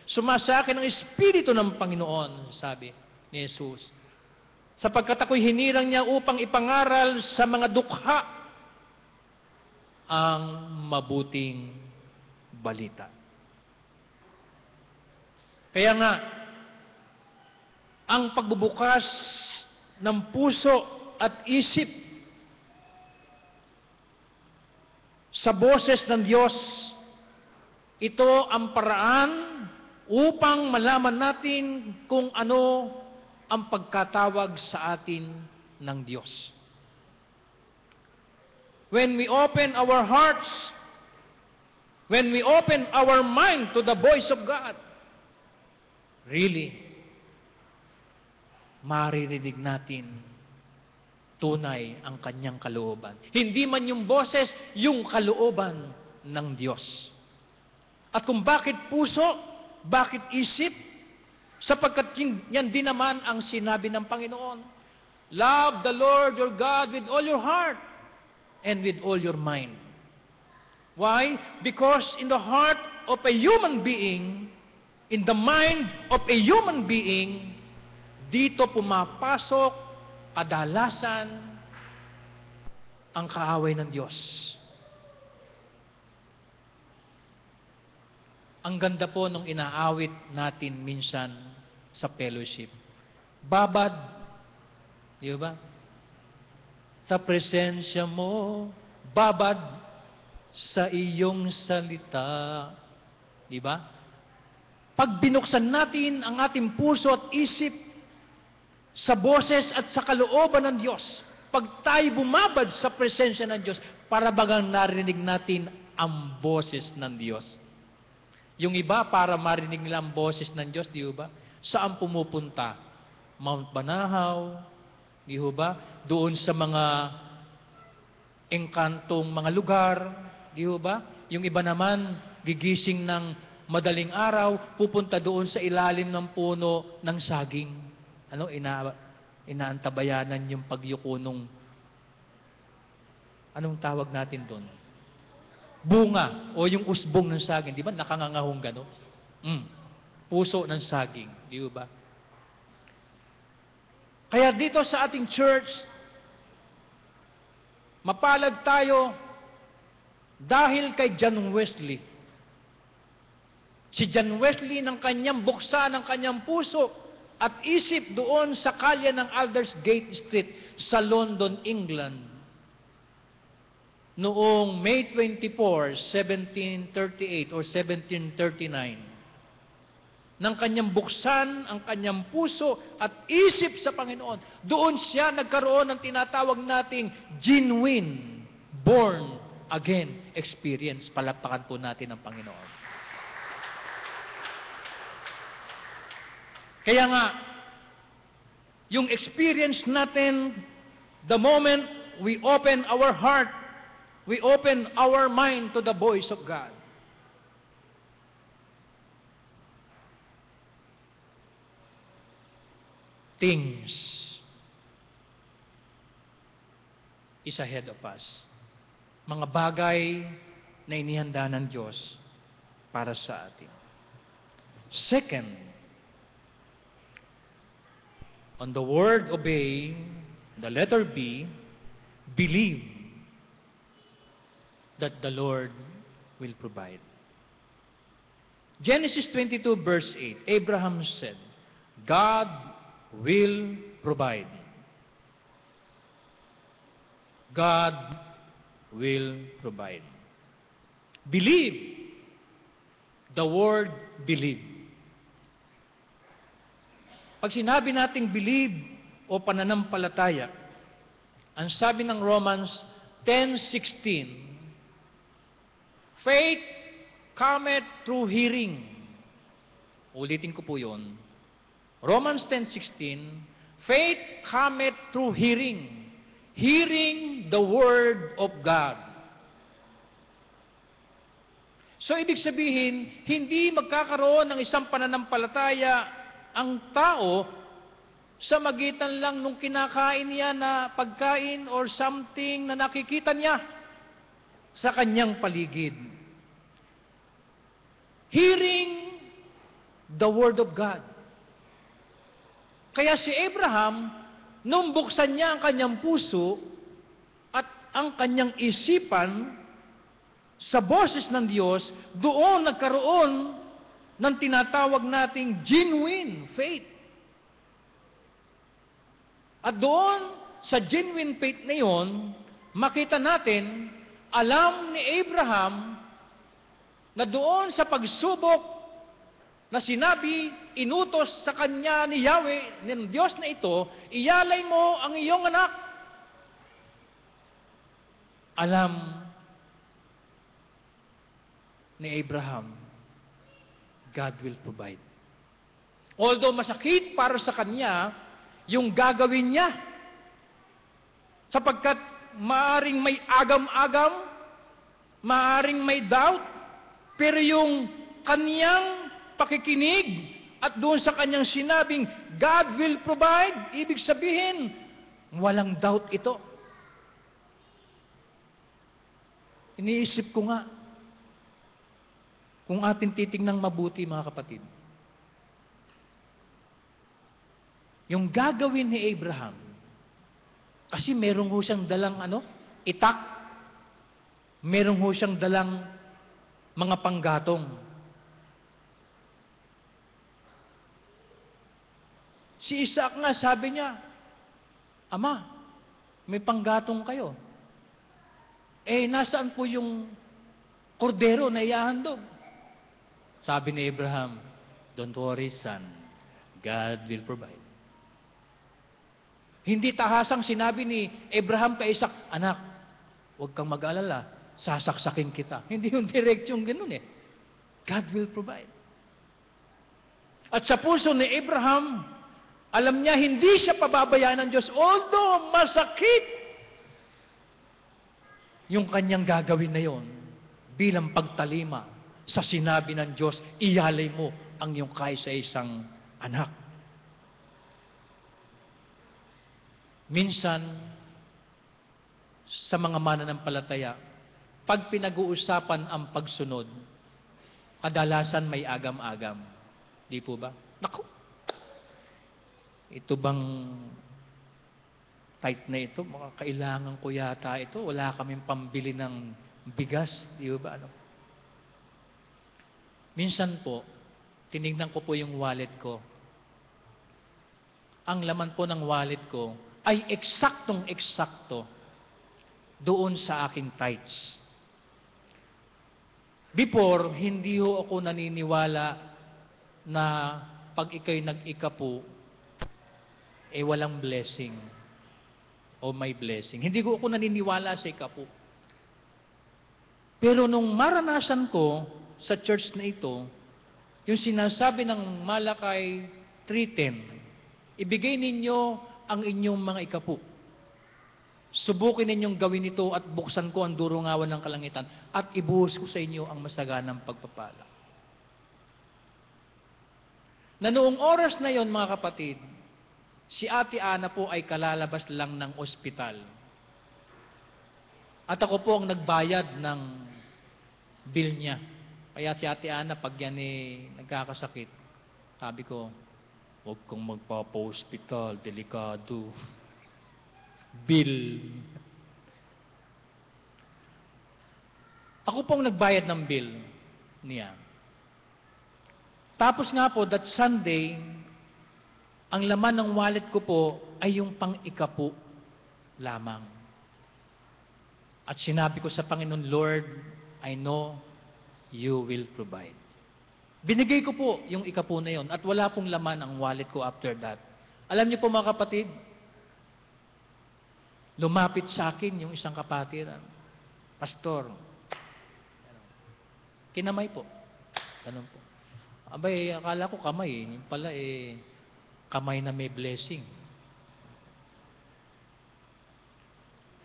sumasaki ng Espiritu ng Panginoon, sabi ni Jesus. Sapagkat ako'y hinirang niya upang ipangaral sa mga dukha ang mabuting balita. Kaya nga, ang pagbubukas ng puso at isip sa boses ng Diyos, ito ang paraan upang malaman natin kung ano ang pagkatawag sa atin ng Diyos. When we open our hearts, when we open our mind to the voice of God, really, maririnig natin tunay ang kanyang kalooban. Hindi man yung boses, yung kalooban ng Diyos. At kung bakit puso, bakit isip, sapagkat yan din naman ang sinabi ng Panginoon. Love the Lord your God with all your heart and with all your mind. Why? Because in the heart of a human being, in the mind of a human being, dito pumapasok kadalasan ang kaaway ng Diyos. Ang ganda po nung inaawit natin minsan sa fellowship. Babad, di ba? Sa presensya mo, babad sa iyong salita. Di ba? Pag binuksan natin ang ating puso at isip sa boses at sa kalooban ng Diyos, pag tayo bumabad sa presensya ng Diyos, para bagang narinig natin ang boses ng Diyos. Yung iba, para marinig nila ang boses ng Diyos, di ba? Saan pumupunta? Mount Banahaw, di ba? Doon sa mga engkantong mga lugar, di ba? Yung iba naman, gigising ng madaling araw, pupunta doon sa ilalim ng puno ng saging. Ano? Inaantabayanan yung pagyuko nung, anong tawag natin doon? Bunga o yung usbong ng saging, di ba? Nakangangahong gano'n. Puso ng saging, di ba? Kaya dito sa ating church, mapalad tayo dahil kay John Wesley. Si John Wesley ng kanyang buksan ng kanyang puso at isip doon sa kalye ng Aldersgate Street sa London, England. Noong May 24, 1738 or 1739, nang kanyang buksan ang kanyang puso at isip sa Panginoon, doon siya nagkaroon ng tinatawag nating genuine, born again experience. Palakpakan po natin ang Panginoon. Kaya nga, yung experience natin, the moment we open our heart, we open our mind to the voice of God. Things is ahead of us. Mga bagay na inihanda ng Diyos para sa atin. Second, on the word obey, the letter B, believe that the Lord will provide. Genesis 22 verse 8, Abraham said, God will provide. God will provide. Believe. The word believe. Pag sinabi nating believe o pananampalataya, ang sabi ng Romans 10:16, faith cometh through hearing. Ulitin ko po yun. Romans 10:16, faith cometh through hearing. Hearing the word of God. So, ibig sabihin, hindi magkakaroon ng isang pananampalataya ang tao sa magitan lang nung kinakain niya na pagkain or something na nakikita niya sa kanyang paligid. Hearing the word of God. Kaya si Abraham, nung buksan niya ang kanyang puso at ang kanyang isipan sa boses ng Diyos, doon nagkaroon ng tinatawag nating genuine faith. At doon, sa genuine faith na yon, makita natin, alam ni Abraham na doon sa pagsubok na sinabi, inutos sa kanya ni Yahweh, ng Diyos na ito, iyalay mo ang iyong anak. Alam ni Abraham, God will provide. Although masakit para sa kanya, yung gagawin niya, sapagkat maaring may agam-agam, maaring may doubt, pero yung kaniyang pakikinig at doon sa kanyang sinabing, God will provide, ibig sabihin, walang doubt ito. Iniisip ko nga, kung atin titingnang mabuti mga kapatid, yung gagawin ni Abraham, kasi merong ho siyang dalang itak, merong ho siyang dalang mga panggatong. Si Isaac nga, sabi niya, Ama, may panggatong kayo. Nasaan po yung kordero na iahandog? Sabi ni Abraham, don't worry, son. God will provide. Hindi tahasang sinabi ni Abraham kay Isaac, anak, huwag kang mag-alala, sasaksakin kita. Hindi yung direksyong ganun eh. God will provide. At sa puso ni Abraham, alam niya hindi siya pababayaan ng Diyos, although masakit yung kanyang gagawin na yon bilang pagtalima sa sinabi ng Diyos, iyalay mo ang iyong kaisa-isang anak. Minsan, sa mga mananampalataya, pag pinag-uusapan ang pagsunod, kadalasan may agam-agam. Di po ba? Naku! Ito bang tight na ito? Kailangan ko yata ito. Wala kaming pambili ng bigas. Di ba? Minsan po, tinignan ko po yung wallet ko. Ang laman po ng wallet ko ay eksaktong-eksakto doon sa aking tithes. Before, hindi ho ako naniniwala na pag ikay nag-ikapu, walang blessing o may blessing. Hindi ko ako naniniwala sa ikapu. Pero nung maranasan ko sa church na ito, yung sinasabi ng Malakay 3:10, ibigay ninyo ang inyong mga ikapu. Subukin ninyong gawin ito at buksan ko ang durungawan ng kalangitan at ibuhos ko sa inyo ang masaganang pagpapala. Na noong oras na yon, mga kapatid, si Ate Ana po ay kalalabas lang ng ospital. At ako po ang nagbayad ng bill niya. Kaya si Ate Ana, pag yan nagkakasakit, sabi ko, huwag kang magpapa-hospital, delikado. Bill. Ako pong nagbayad ng bill niya. Tapos nga po, that Sunday, ang laman ng wallet ko po ay yung pang-ikapu lamang. At sinabi ko sa Panginoon, Lord, I know you will provide. Binigay ko po yung ikapu na yon at wala pong laman ang wallet ko after that. Alam niyo po mga kapatid, lumapit sa akin yung isang kapatiran. Pastor, kinamay po. Ganun po. Abay, akala ko kamay. Yung pala kamay na may blessing.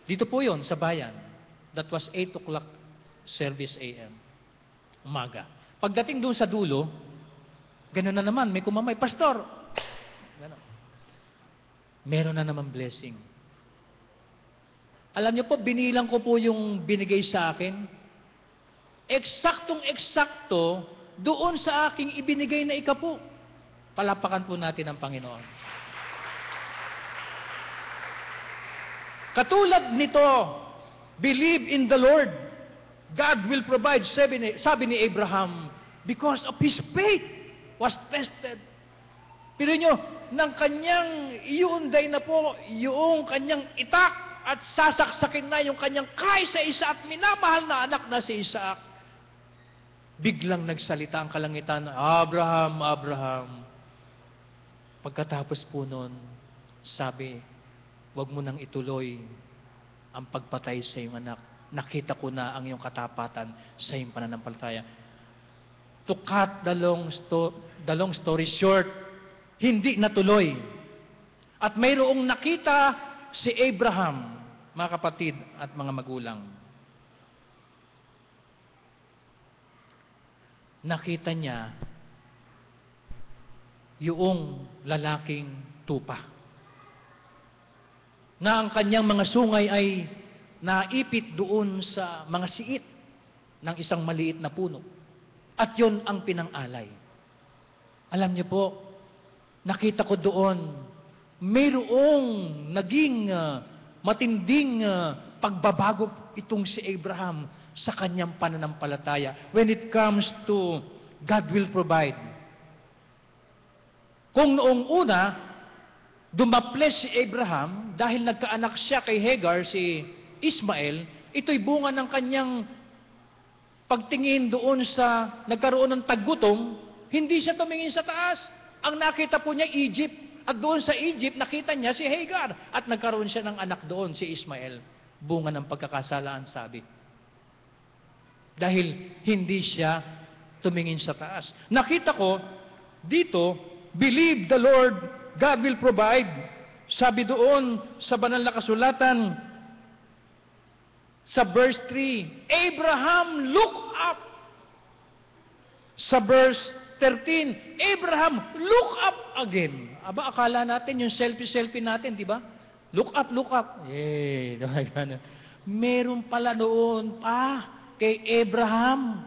Dito po yon sa bayan. That was 8 o'clock service AM. Umaga. Pagdating doon sa dulo, gano'n na naman, may kumamay, Pastor! Gano'n. Meron na naman blessing. Alam niyo po, binilang ko po yung binigay sa akin. Eksaktong-eksakto doon sa aking ibinigay na ikapu. Palapakan po natin ang Panginoon. Katulad nito, believe in the Lord. God will provide, sabi ni Abraham, because of his faith was tested. Pero nyo, ng kanyang iuunday na po, yung kanyang itak at sasaksakin na yung kanyang kaisa-isa at minamahal na anak na si Isaac. biglang nagsalita ang kalangitan, Abraham, Abraham. Pagkatapos po nun, sabi, huwag mo nang ituloy ang pagpatay sa iyong anak. Nakita ko na ang iyong katapatan sa iyong pananampalataya. To cut the long story short, hindi natuloy. At mayroong nakita si Abraham, mga kapatid at mga magulang. Nakita niya yung lalaking tupa. Na ang kanyang mga sungay ay naipit doon sa mga siit ng isang maliit na puno. At yun ang pinang-alay. Alam niyo po, nakita ko doon, mayroong naging matinding pagbabago itong si Abraham sa kanyang pananampalataya when it comes to God will provide. Kung noong una, dumaples si Abraham dahil nagkaanak siya kay Hagar, si Ismael, ito'y bunga ng kanyang pagtingin doon sa nagkaroon ng taggutom, hindi siya tumingin sa taas. Ang nakita po niya, Egypt. At doon sa Egypt, nakita niya si Hagar. At nagkaroon siya ng anak doon, si Ismael. Bunga ng pagkakasalaan, sabi. Dahil hindi siya tumingin sa taas. Nakita ko, dito, believe the Lord, God will provide. Sabi doon sa banal na kasulatan, sa verse 3, Abraham, look up. Sa verse 13, Abraham, look up again. Aba, akala natin yung selfie natin, di ba? Look up, look up. Meron pala noon pa kay Abraham.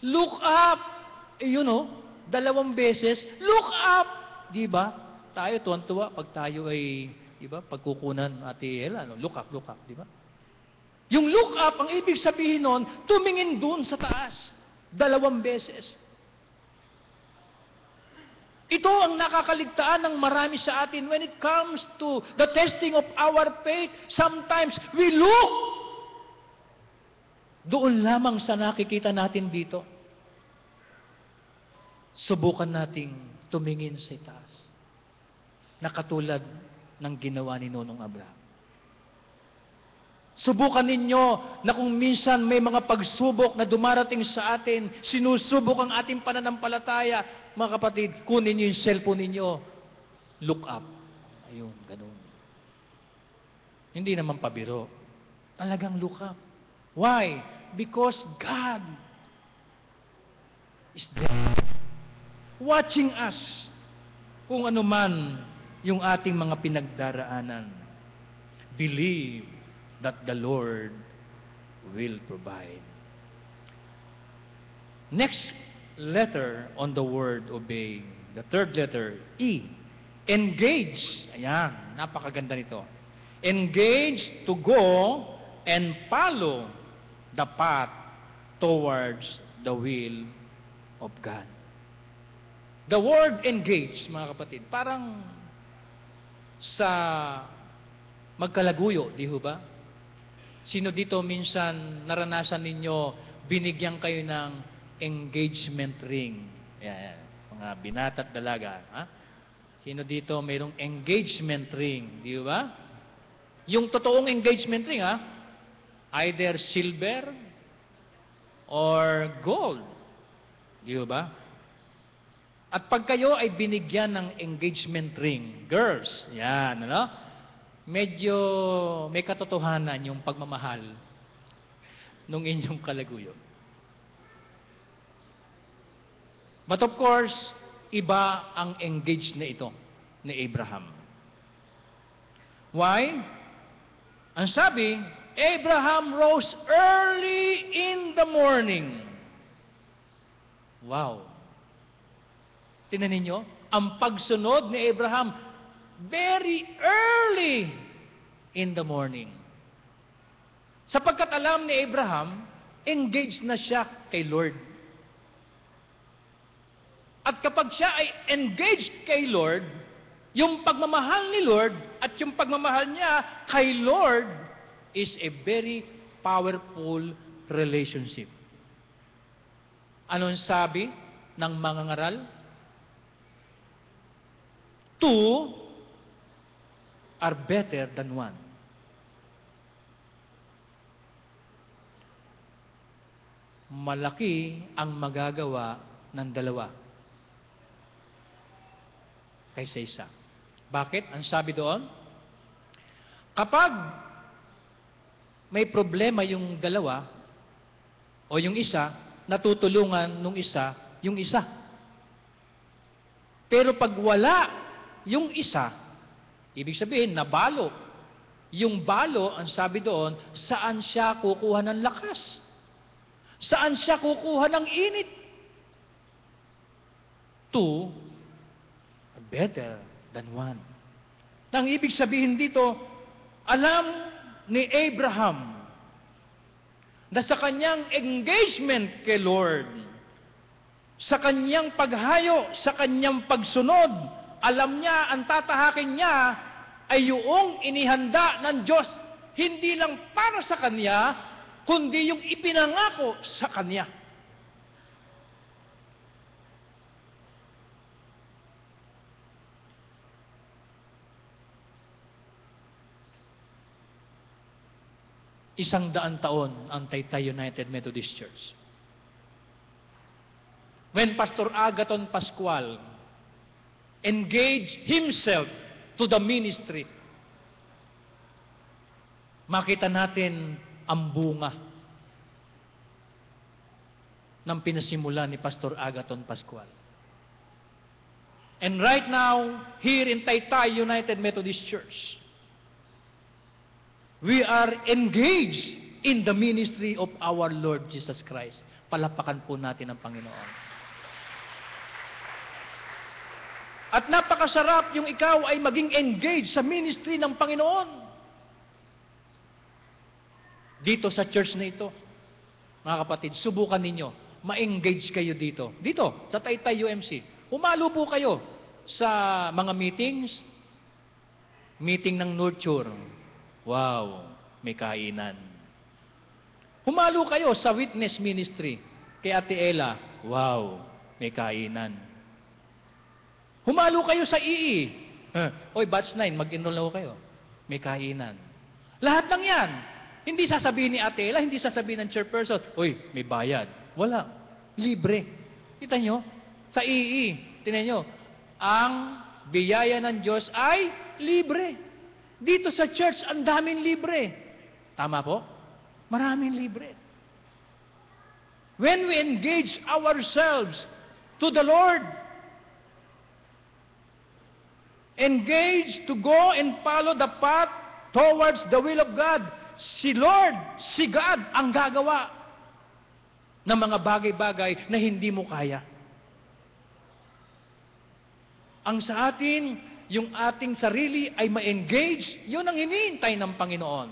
Look up. Dalawang beses, look up. Di ba? Tayo tuwan-tuwa pag tayo ay, di ba, pagkukunan ati Ella, look up, di ba? Yung look up, ang ibig sabihin nun, tumingin dun sa taas. Dalawang beses. Ito ang nakakaligtaan ng marami sa atin when it comes to the testing of our faith. Sometimes we look doon lamang sa nakikita natin dito. Subukan nating tumingin sa taas. Nakatulad ng ginawa ni Nonong Abraham. Subukan ninyo na kung minsan may mga pagsubok na dumarating sa atin, sinusubok ang ating pananampalataya, mga kapatid, kunin niyo yung cellphone ninyo, look up. Ayun, ganun. Hindi naman pabiro. Talagang look up. Why? Because God is there. Watching us kung ano man yung ating mga pinagdaraanan. Believe that the Lord will provide. Next letter on the word obey, the third letter, E. Engage. Ayan, napakaganda nito. Engage to go and follow the path towards the will of God. The word engage, mga kapatid, parang sa magkalaguyo, di ho ba? Sino dito minsan naranasan ninyo, binigyan kayo ng engagement ring? Yan. Mga binata at dalaga. Ha? Sino dito mayroong engagement ring? Di ba? Yung totoong engagement ring, ha? Either silver or gold. Di ba? At pag kayo ay binigyan ng engagement ring, girls, yan, ano? Medyo may katotohanan yung pagmamahal nung inyong kalaguyo. But of course, iba ang engaged na ito ni Abraham. Why? Ang sabi, Abraham rose early in the morning. Wow. Tingnan ninyo, ang pagsunod ni Abraham very early in the morning. Sapagkat alam ni Abraham, engaged na siya kay Lord. At kapag siya ay engaged kay Lord, yung pagmamahal ni Lord at yung pagmamahal niya kay Lord is a very powerful relationship. Anong sabi ng mga ngaral? Two are better than one. Malaki ang magagawa ng dalawa kaysa isa. Bakit? Ang sabi doon, kapag may problema yung dalawa o yung isa, natutulungan nung isa yung isa. Pero pag wala yung isa, ibig sabihin, nabalo. Yung balo, ang sabi doon, saan siya kukuha ng lakas? Saan siya kukuha ng init? Two are better than one. Ang ibig sabihin dito, alam ni Abraham na sa kanyang engagement kay Lord, sa kanyang paghayo, sa kanyang pagsunod, alam niya, ang tatahakin niya ay yung inihanda ng Diyos, hindi lang para sa kanya, kundi yung ipinangako sa kanya. Isang daan taon ang Taytay United Methodist Church. When Pastor Agaton Pascual engaged himself to the ministry, makita natin ang bunga ng pinasimula ni Pastor Agaton Pascual. And right now, here in Taytay United Methodist Church, we are engaged in the ministry of our Lord Jesus Christ. Palapakan po natin ang Panginoon. At napakasarap yung ikaw ay maging engaged sa ministry ng Panginoon. Dito sa church na ito, mga kapatid, subukan ninyo, ma-engage kayo dito. Dito, sa Taytay UMC. Humalo po kayo sa mga meetings, meeting ng nurture. Wow, may kainan. Humalo kayo sa witness ministry. Kay Ate Ella, wow, may kainan. Humalo kayo sa EE. Oy, batch 9, mag-enroll na ho kayo. May kainan. Lahat ng yan. Hindi sasabihin ni Ate Ella, hindi sasabihin ng chairperson, uy, may bayad. Wala. Libre. Kita nyo? Sa EE, tinan nyo, ang biyaya ng Diyos ay libre. Dito sa church, ang daming libre. Tama po? Maraming libre. When we engage ourselves to the Lord, engage to go and follow the path towards the will of God, si Lord, si God ang gagawa ng mga bagay-bagay na hindi mo kaya. Ang sa atin, yung ating sarili ay ma-engage, yun ang hinihintay ng Panginoon.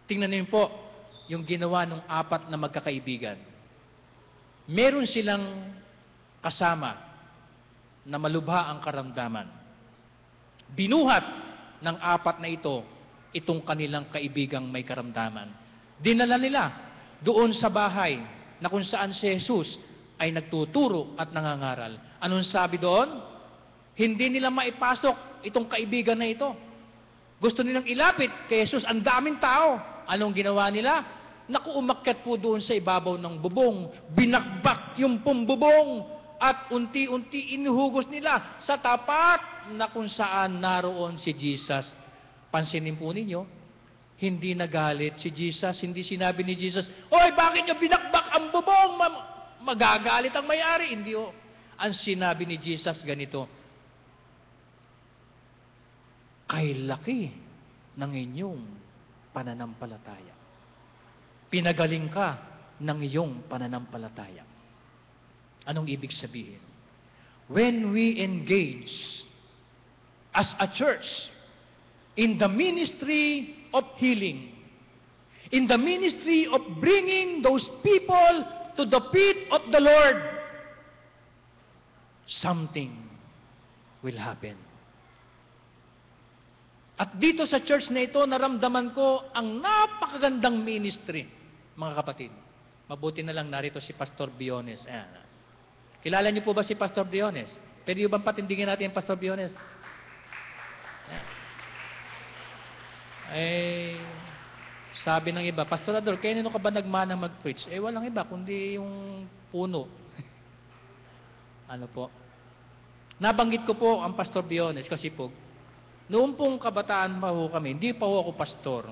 Tingnan niyo po, yung ginawa ng 4 na magkakaibigan. Meron silang kasama na malubha ang karamdaman. Binuhat ng 4 na ito, itong kanilang kaibigang may karamdaman. Dinala nila doon sa bahay na kung saan si Jesus ay nagtuturo at nangangaral. Anong sabi doon? Hindi nila maipasok itong kaibigan na ito. Gusto nilang ilapit kay Jesus, ang daming tao. Anong ginawa nila? Naku, umakyat po doon sa ibabaw ng bubong, binakbak yung pumbubong, at unti-unti inuhugos nila sa tapat na kung saan naroon si Jesus. Pansinin po ninyo, hindi nagalit si Jesus, hindi sinabi ni Jesus, "Oy, bakit nyo binakbak ang bubong? Magagalit ang may-ari." Hindi ho. Ang sinabi ni Jesus ganito, "Kay laki ng inyong pananampalataya. Pinagaling ka ng iyong pananampalataya." Anong ibig sabihin? When we engage as a church in the ministry of healing, in the ministry of bringing those people to the feet of the Lord, something will happen. At dito sa church na ito, naramdaman ko ang napakagandang ministry, mga kapatid. Mabuti na lang narito si Pastor Biones. Ayan. Kilala niyo po ba si Pastor Biones? Pwede bang patindigin natin ang Pastor Biones? Ayan. Sabi ng iba, Pastor Ador, kanino ka ba nagmana mag-preach? Walang iba, kundi yung puno. Ano po? Nabanggit ko po ang Pastor Biones kasi po, noong pong kabataan pa ho kami, hindi pa ho ako pastor.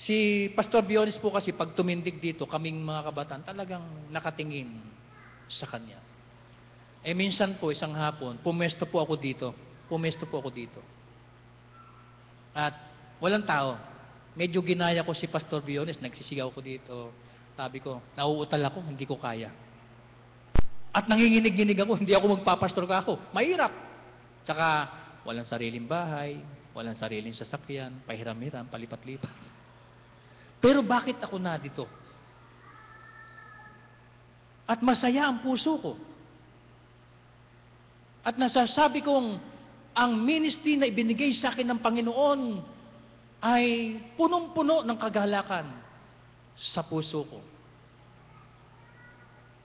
Si Pastor Biones po kasi pag tumindig dito, kaming mga kabataan, talagang nakatingin sa kanya. Minsan po, isang hapon, pumesto po ako dito. At walang tao. Medyo ginaya ko si Pastor Biones, nagsisigaw ko dito. Sabi ko, nauutal ako, hindi ko kaya. At nanginginig-ginig ako, hindi ako magpapastor ka ako. Mahirap. Tsaka, walang sariling bahay, walang sariling sasakyan, pahiram-hiram, palipat-lipat. Pero bakit ako na dito? At masaya ang puso ko. At nasasabi kong, ang ministry na ibinigay sa akin ng Panginoon ay punong-puno ng kagalakan sa puso ko.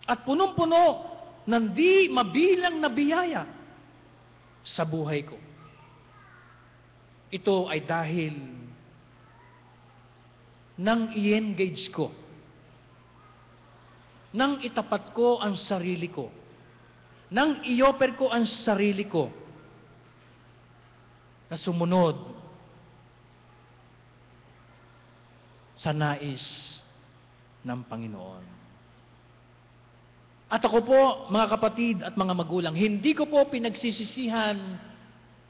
At punong-puno ng di mabilang na biyaya sa buhay ko. Ito ay dahil nang i-engage ko, nang itapat ko ang sarili ko, nang i-offer ko ang sarili ko, na sumunod sa nais ng Panginoon. At ako po, mga kapatid at mga magulang, hindi ko po pinagsisisihan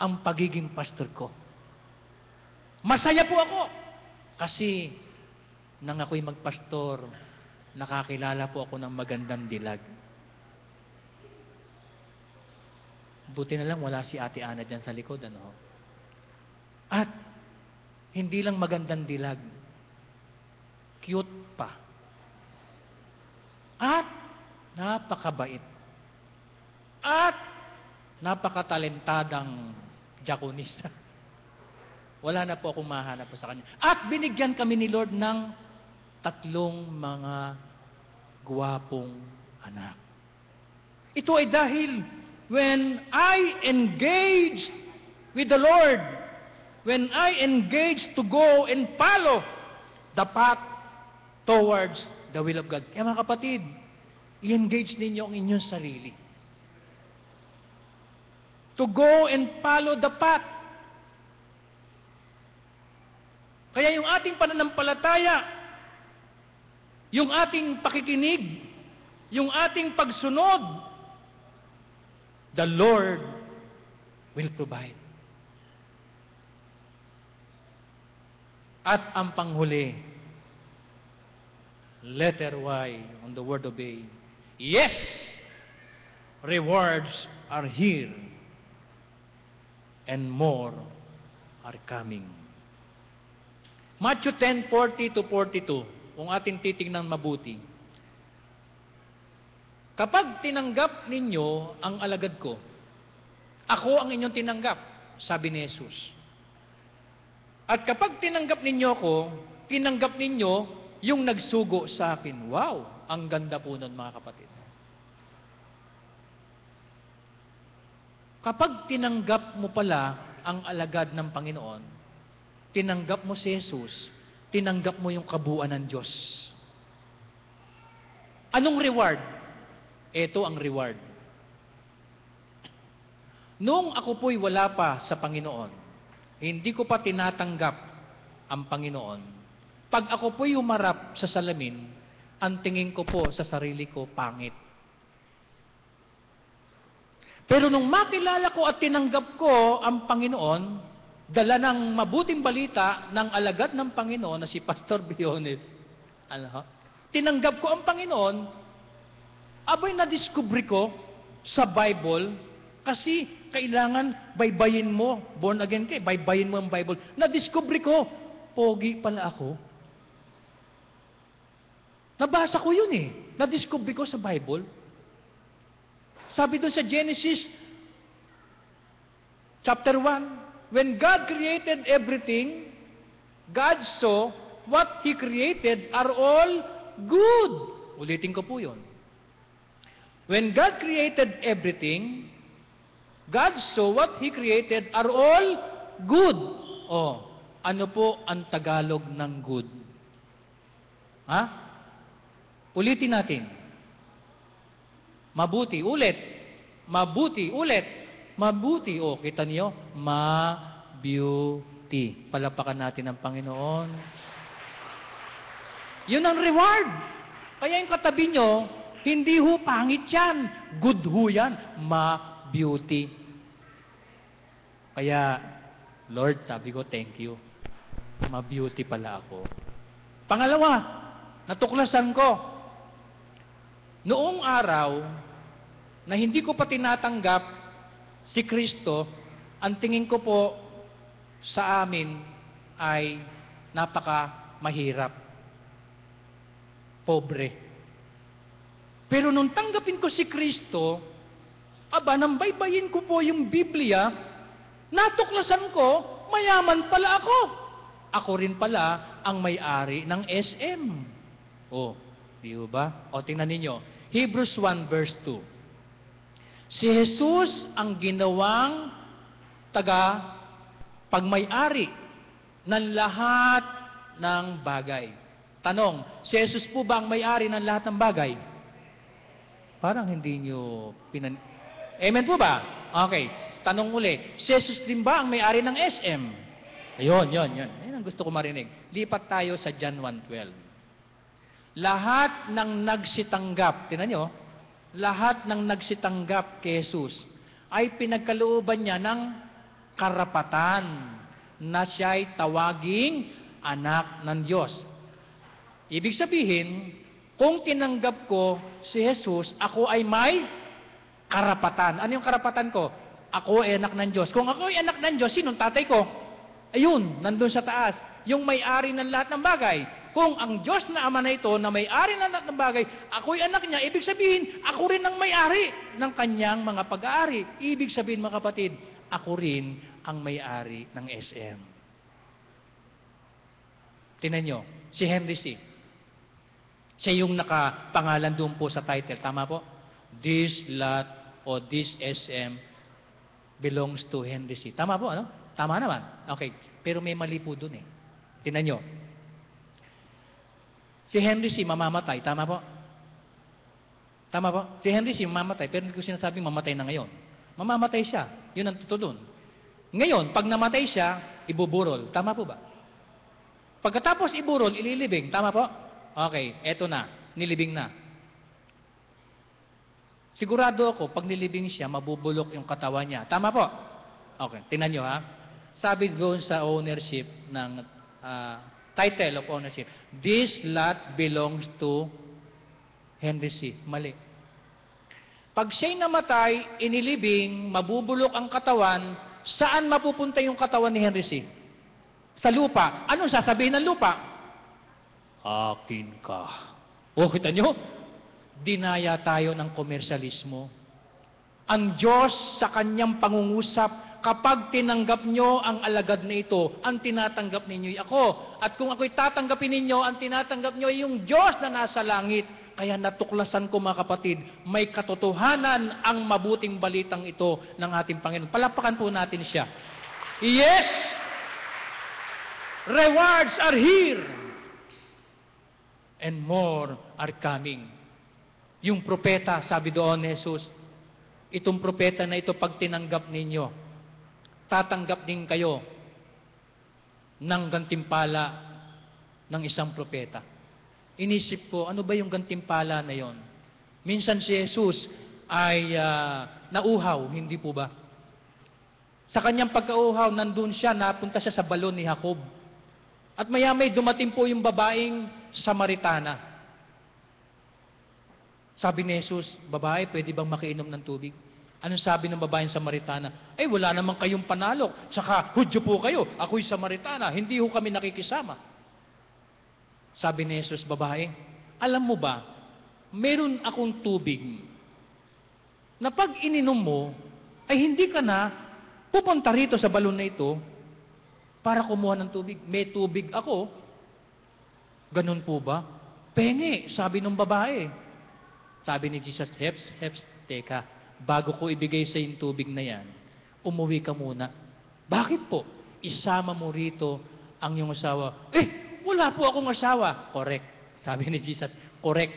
ang pagiging pastor ko. Masaya po ako kasi nang ako'y magpastor, nakakilala po ako ng magandang dilag. Buti na lang wala si Ate Ana dyan sa likod, ano? At hindi lang magandang dilag, cute pa. At napakabait. At napakatalentadang diakonisa. Wala na po akong mahanap po sa kanya. At binigyan kami ni Lord ng 3 mga guwapong anak. Ito ay dahil when I engaged with the Lord, when I engage to go and follow the path towards the will of God. Kaya mga kapatid, i-engage ninyo ang inyong sarili. To go and follow the path. Kaya yung ating pananampalataya, yung ating pakikinig, yung ating pagsunod, the Lord will provide. At ang panghuli, letter Y on the word obey. Yes, rewards are here and more are coming. Matthew 10:40 to 42, kung ating titingnan mabuti. Kapag tinanggap ninyo ang alagad ko, ako ang inyong tinanggap, sabi ni Jesus. At kapag tinanggap ninyo ako, tinanggap ninyo yung nagsugo sa akin. Wow! Ang ganda po nun, mga kapatid. Kapag tinanggap mo pala ang alagad ng Panginoon, tinanggap mo si Jesus, tinanggap mo yung kabuuan ng Diyos. Anong reward? Ito ang reward. Noong ako po'y wala pa sa Panginoon, hindi ko pa tinatanggap ang Panginoon. Pag ako po'y humarap sa salamin, ang tingin ko po sa sarili ko, pangit. Pero nung makilala ko at tinanggap ko ang Panginoon, dala ng mabuting balita ng alagad ng Panginoon na si Pastor Biones, tinanggap ko ang Panginoon, abay na-discovery ko sa Bible, kasi kailangan baybayin mo, born again ka, baybayin mo ang Bible. Na-discovery ko, pogi pala ako. Nabasa ko yun eh. Na-discovery ko sa Bible. Sabi doon sa Genesis, chapter 1, when God created everything, God saw what He created are all good. Ulitin ko po yun. When God created everything, God saw what He created are all good. Oh, ano po ang Tagalog ng good? Ha? Ulitin natin. Mabuti. Ulit. Mabuti. Ulit. Mabuti. O, kita niyo? Ma-beauty. Palapakan natin ang Panginoon. Yun ang reward. Kaya yung katabi nyo, hindi ho pangit yan. Good ho yan. Ma-beauty. Kaya, Lord, sabi ko, thank you. Ma-beauty pala ako. Pangalawa, natuklasan ko, noong araw na hindi ko pa tinatanggap si Kristo, ang tingin ko po sa amin ay napaka-mahirap. Pobre. Pero nung tanggapin ko si Kristo, aba, nang baybayin ko po yung Biblia, natuklasan ko, mayaman pala ako. Ako rin pala ang may-ari ng SM. Oh, di ba? O, tingnan ninyo. Hebrews 1 verse 2. Si Jesus ang ginawang pagmay-ari ng lahat ng bagay. Tanong, si Jesus po ba ang may-ari ng lahat ng bagay? Parang hindi nyo Amen po ba? Okay. Tanong uli, si Jesus din ba ang may-ari ng SM? Ayun. Ayun ang gusto ko marinig. Lipat tayo sa John 1:12. Lahat ng nagsitanggap, tingnan nyo, lahat ng nagsitanggap kay Jesus ay pinagkalooban niya ng karapatan na siya'y tawaging anak ng Diyos. Ibig sabihin, kung tinanggap ko si Jesus, ako ay may karapatan. Ano yung karapatan ko? Ako ay anak ng Diyos. Kung ako ay anak ng Diyos, sinong tatay ko? Ayun, nandun sa taas. Yung may-ari ng lahat ng bagay. Kung ang Diyos na Ama na ito, na may-ari ng lahat ng bagay, ako'y anak niya, ibig sabihin, ako rin ang may-ari ng kanyang mga pag-aari. Ibig sabihin, mga kapatid, ako rin ang may-ari ng SM. Tingnan nyo, si Henry C. Siya yung nakapangalan doon po sa title. Tama po? This lot o this SM belongs to Henry C. Tama po, ano? Tama naman. Okay. Pero may mali po doon eh. Tingnan nyo. Si Henry C. mamamatay. Tama po? Tama po? Si Henry C. mamamatay. Pero hindi ko sinasabing mamatay na ngayon. Mamamatay siya. Yun ang totoo doon. Ngayon, pag namatay siya, ibuburol. Tama po ba? Pagkatapos iburol, ililibing. Tama po? Okay. Eto na. Nilibing na. Sigurado ako, pag nilibing siya, mabubulok yung katawan niya. Tama po? Okay. Tingnan nyo ha. Sabi doon sa ownership ng title of ownership, this lot belongs to Henry C. Mali. Pag siya'y namatay, inilibing, mabubulok ang katawan, saan mapupunta yung katawan ni Henry C? Sa lupa. Anong sasabihin ng lupa? Akin ka. O, kita nyo? Dinaya tayo ng komersyalismo. Ang Diyos sa kanyang pangungusap, kapag tinanggap nyo ang alagad na ito, ang tinatanggap ninyo'y ako. At kung ako'y tatanggapin ninyo, ang tinatanggap nyo ay yung Diyos na nasa langit. Kaya natuklasan ko mga kapatid, may katotohanan ang mabuting balitang ito ng ating Panginoon. Palapakan po natin siya. Yes! Rewards are here! And more are coming. Yung propeta, sabi doon ni Jesus, itong propeta na ito pag tinanggap ninyo, tatanggap din kayo ng gantimpala ng isang propeta. Inisip ko, ano ba yung gantimpala na yon? Minsan si Jesus ay nauhaw, hindi po ba? Sa kanyang pagkauhaw, nandun siya, napunta siya sa balon ni Jacob. At maya-may dumating po yung babaeng Samaritana. Sabi ni Jesus, babae, pwede bang makiinom ng tubig? Anong sabi ng babaeng Samaritana? Ay, wala naman kayong panalo. Saka, Hudyo po kayo. Ako'y Samaritana. Hindi ho kami nakikisama. Sabi ni Jesus, babae, alam mo ba, meron akong tubig na pag ininom mo, ay hindi ka na pupunta rito sa balon na ito para kumuha ng tubig. May tubig ako Ganun po ba? Pengi, sabi ng babae. Sabi ni Jesus, Heps, teka, bago ko ibigay sa yung tubig na yan, umuwi ka muna. Bakit po? Isama mo rito ang iyong asawa. Wala po akong asawa. Correct. Sabi ni Jesus, correct.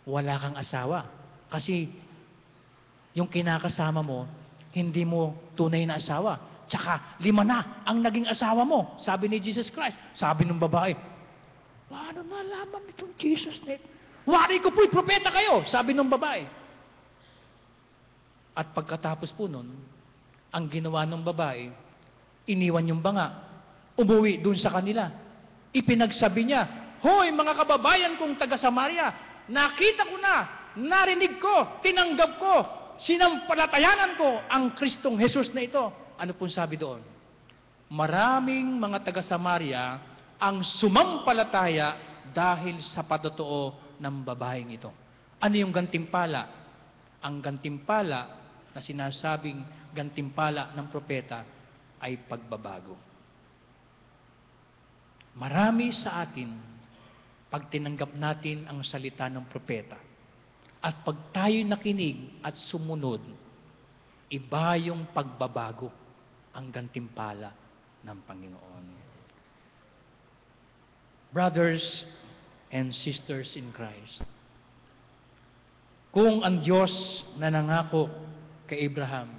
Wala kang asawa. Kasi yung kinakasama mo, hindi mo tunay na asawa. Tsaka 5 na ang naging asawa mo. Sabi ni Jesus Christ. Sabi ng babae, paano nalaman itong Jesus na ito? Wari ko po'y propeta kayo, sabi ng babae. At pagkatapos po nun, ang ginawa ng babae, iniwan yung banga, umuwi dun sa kanila. Ipinagsabi niya, hoy mga kababayan kong taga Samaria, nakita ko na, narinig ko, tinanggap ko, sinampalatayanan ko ang Kristong Jesus na ito. Ano pong sabi doon? Maraming mga taga Samaria ang sumampalataya dahil sa patotoo ng babaeng ito. Ano yung gantimpala? Ang gantimpala na sinasabing gantimpala ng propeta ay pagbabago. Marami sa atin, pag tinanggap natin ang salita ng propeta, at pag tayo nakinig at sumunod, iba yung pagbabago, ang gantimpala ng Panginoon. Brothers and sisters in Christ, kung ang Diyos na nangako kay Abraham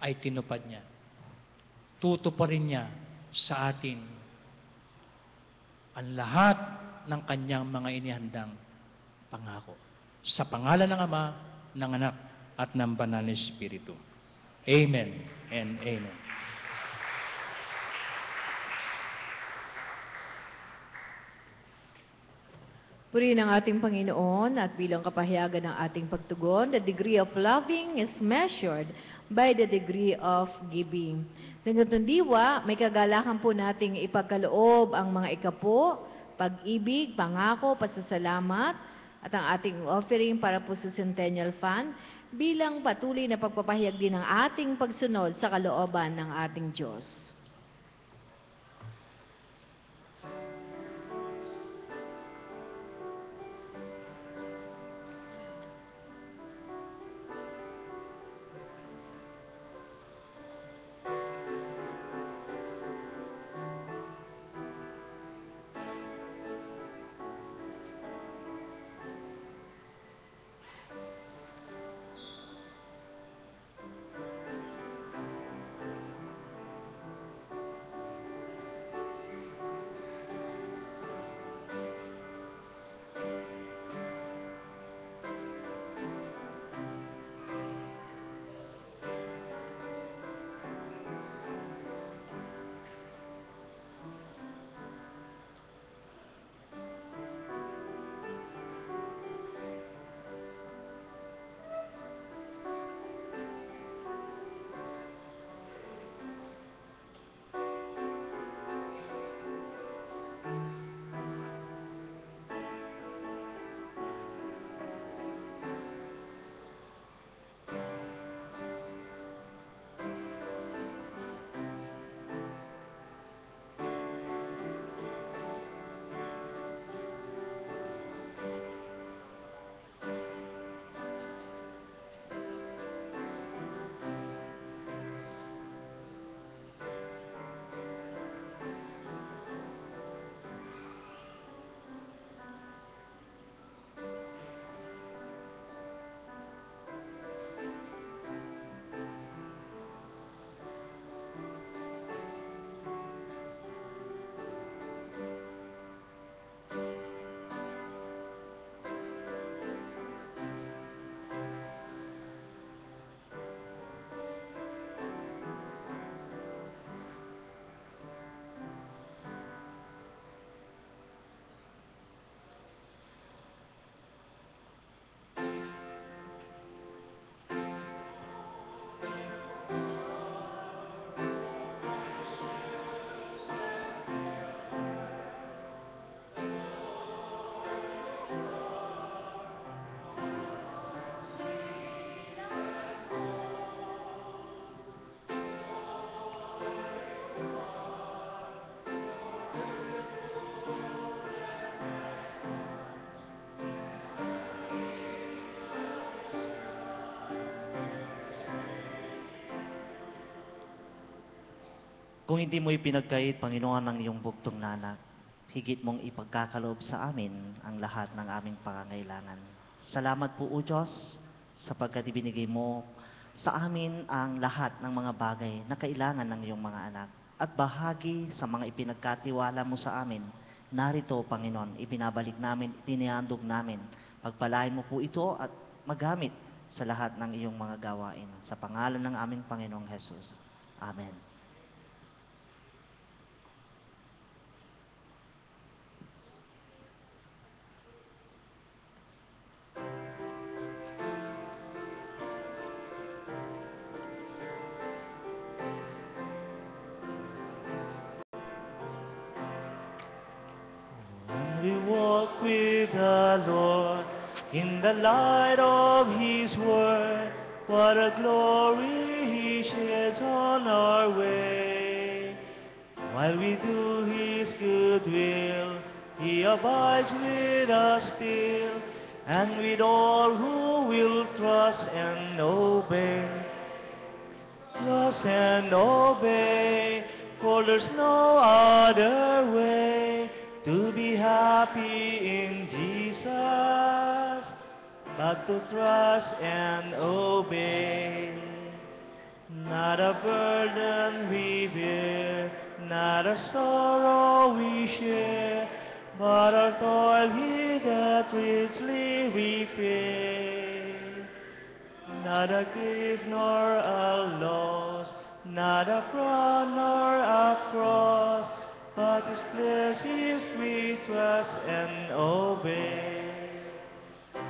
ay tinupad niya, tutuparin niya sa atin ang lahat ng kanyang mga inihandang pangako. Sa pangalan ng Ama, ng Anak, at ng Banal na Espiritu. Amen and amen. Purihin ang ating Panginoon at bilang kapahayagan ng ating pagtugon, the degree of loving is measured by the degree of giving. Sa diwa, may kagalakan po nating ipagkaloob ang mga ikapo, pag-ibig, pangako, pasasalamat, at ang ating offering para po sa Centennial Fund bilang patuloy na pagpapahayag din ng ating pagsunod sa kalooban ng ating Diyos. Kung hindi mo ipinagkait, Panginoon, ang iyong bugtong na anak, higit mong ipagkakaloob sa amin ang lahat ng aming pangangailangan. Salamat po, O Diyos, sapagkat ibinigay mo sa amin ang lahat ng mga bagay na kailangan ng iyong mga anak. At bahagi sa mga ipinagkatiwala mo sa amin, narito, Panginoon, ibinabalik namin, tinihandog namin. Pagpalain mo po ito at magamit sa lahat ng iyong mga gawain. Sa pangalan ng aming Panginoong Jesus. Amen. We walk with the Lord in the light of His word. What a glory He sheds on our way. While we do His good will, He abides with us still, and with all who will trust and obey. Trust and obey, for there's no other way to be happy in Jesus, but to trust and obey. Not a burden we bear, not a sorrow we share, but our toil He doth richly repay. Not a grief nor a loss, not a frown nor a cross, but is bliss if we trust and obey.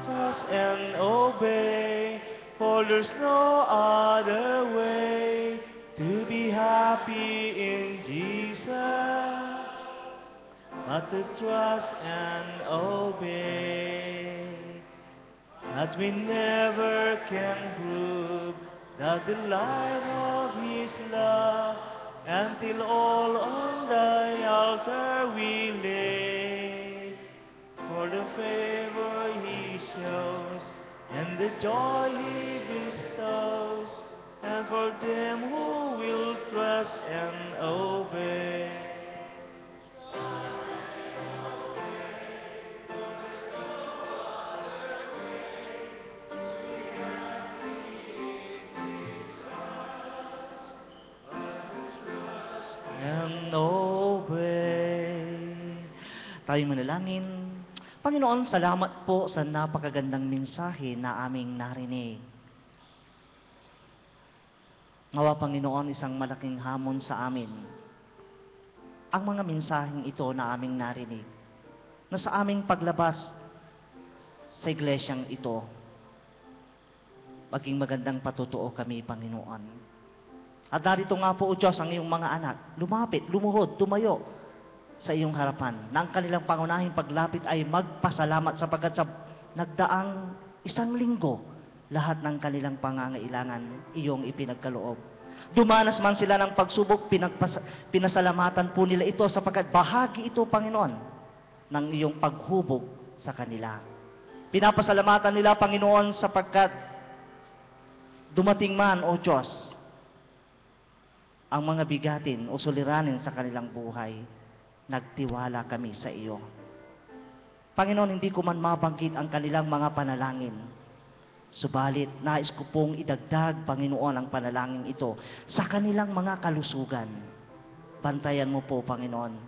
Trust and obey, for there's no other way to be happy in Jesus, but to trust and obey. That we never can prove the delight of His love, until all on the altar we lay. For the favor He shows, and the joy He bestows, and for them who will trust and obey. And obey. Tayo manalangin. Panginoon, salamat po sa napakagandang mensahe na aming narinig. Nawa, Panginoon, isang malaking hamon sa amin ang mga mensaheng ito na aming narinig, na sa aming paglabas sa iglesyang ito, maging magandang patutuo kami, Panginoon. At narito nga po, O Diyos, ang iyong mga anak, lumapit, lumuhod, tumayo sa iyong harapan, na ang kanilang pangunahing paglapit ay magpasalamat sapagkat sa nagdaang isang linggo, lahat ng kanilang pangangailangan iyong ipinagkaloob. Dumanas man sila ng pagsubok, pinasalamatan po nila ito sapagkat bahagi ito, Panginoon, ng iyong paghubog sa kanila. Pinapasalamatan nila, Panginoon, sapagkat dumating man, O Diyos, ang mga bigatin o suliranin sa kanilang buhay, nagtiwala kami sa iyo. Panginoon, hindi ko man mabanggit ang kanilang mga panalangin. Subalit, nais ko pong idagdag, Panginoon, ang panalangin ito sa kanilang mga kalusugan. Bantayan mo po, Panginoon.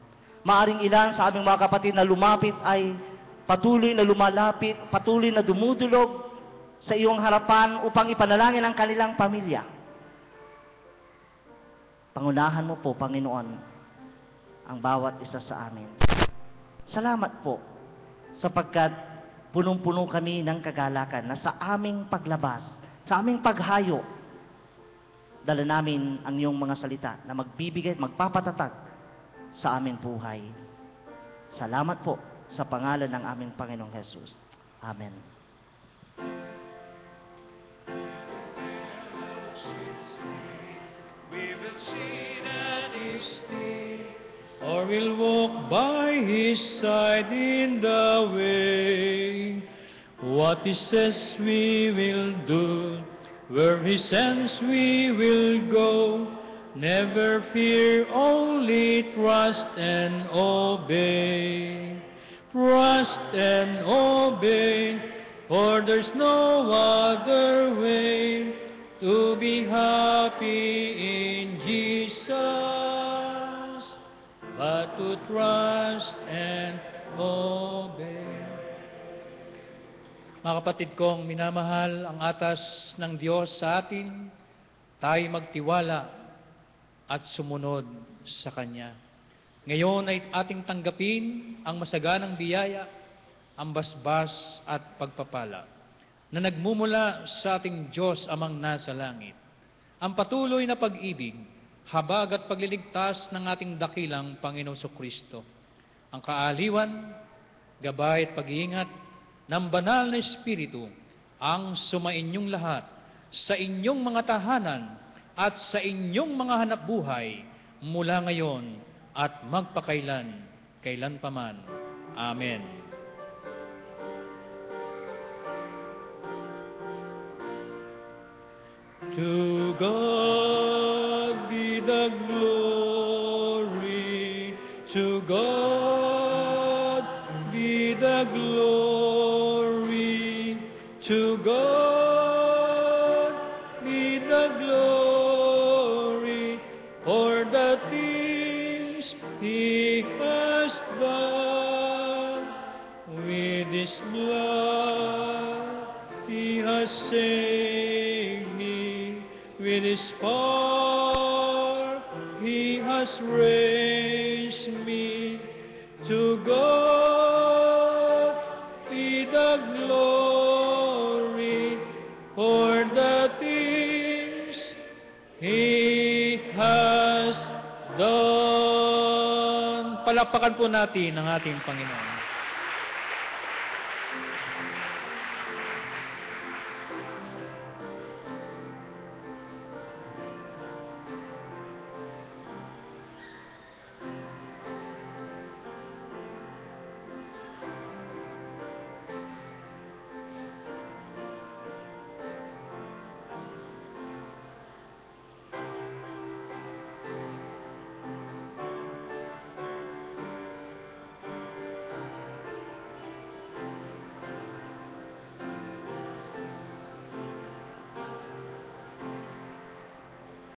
Maaring ilan sa aming mga kapatid na lumapit ay patuloy na lumalapit, patuloy na dumudulog sa iyong harapan upang ipanalangin ang kanilang pamilya. Pangunahan mo po, Panginoon, ang bawat isa sa amin. Salamat po, sapagkat punong-puno kami ng kagalakan na sa aming paglabas, sa aming paghayo, dala namin ang iyong mga salita na magbibigay, magpapatatag sa aming buhay. Salamat po sa pangalan ng aming Panginoong Jesus. Amen. Or we'll walk by His side in the way. What He says we will do, where He sends we will go. Never fear, only trust and obey. Trust and obey, for there's no other way to be happy in Jesus, but to trust and obey. Mga kapatid kong minamahal, ang atas ng Diyos sa atin, tayo magtiwala at sumunod sa Kanya. Ngayon ay ating tanggapin ang masaganang biyaya, ang basbas at pagpapala na nagmumula sa ating Diyos amang nasa langit. Ang patuloy na pag-ibig, habag at pagliligtas ng ating dakilang Panginoong Kristo. Ang kaaliwan, gabay at pag-iingat ng banal na Espiritu ang sumainyong lahat sa inyong mga tahanan at sa inyong mga hanapbuhay mula ngayon at magpakailan, kailanpaman. Amen. To God be the glory, to God be the glory, to God be the glory, for the things He has done. With His blood He has saved me, with His power He has raised me. To God be the glory for the things He has done. Palakpakan po natin ang ating Panginoon.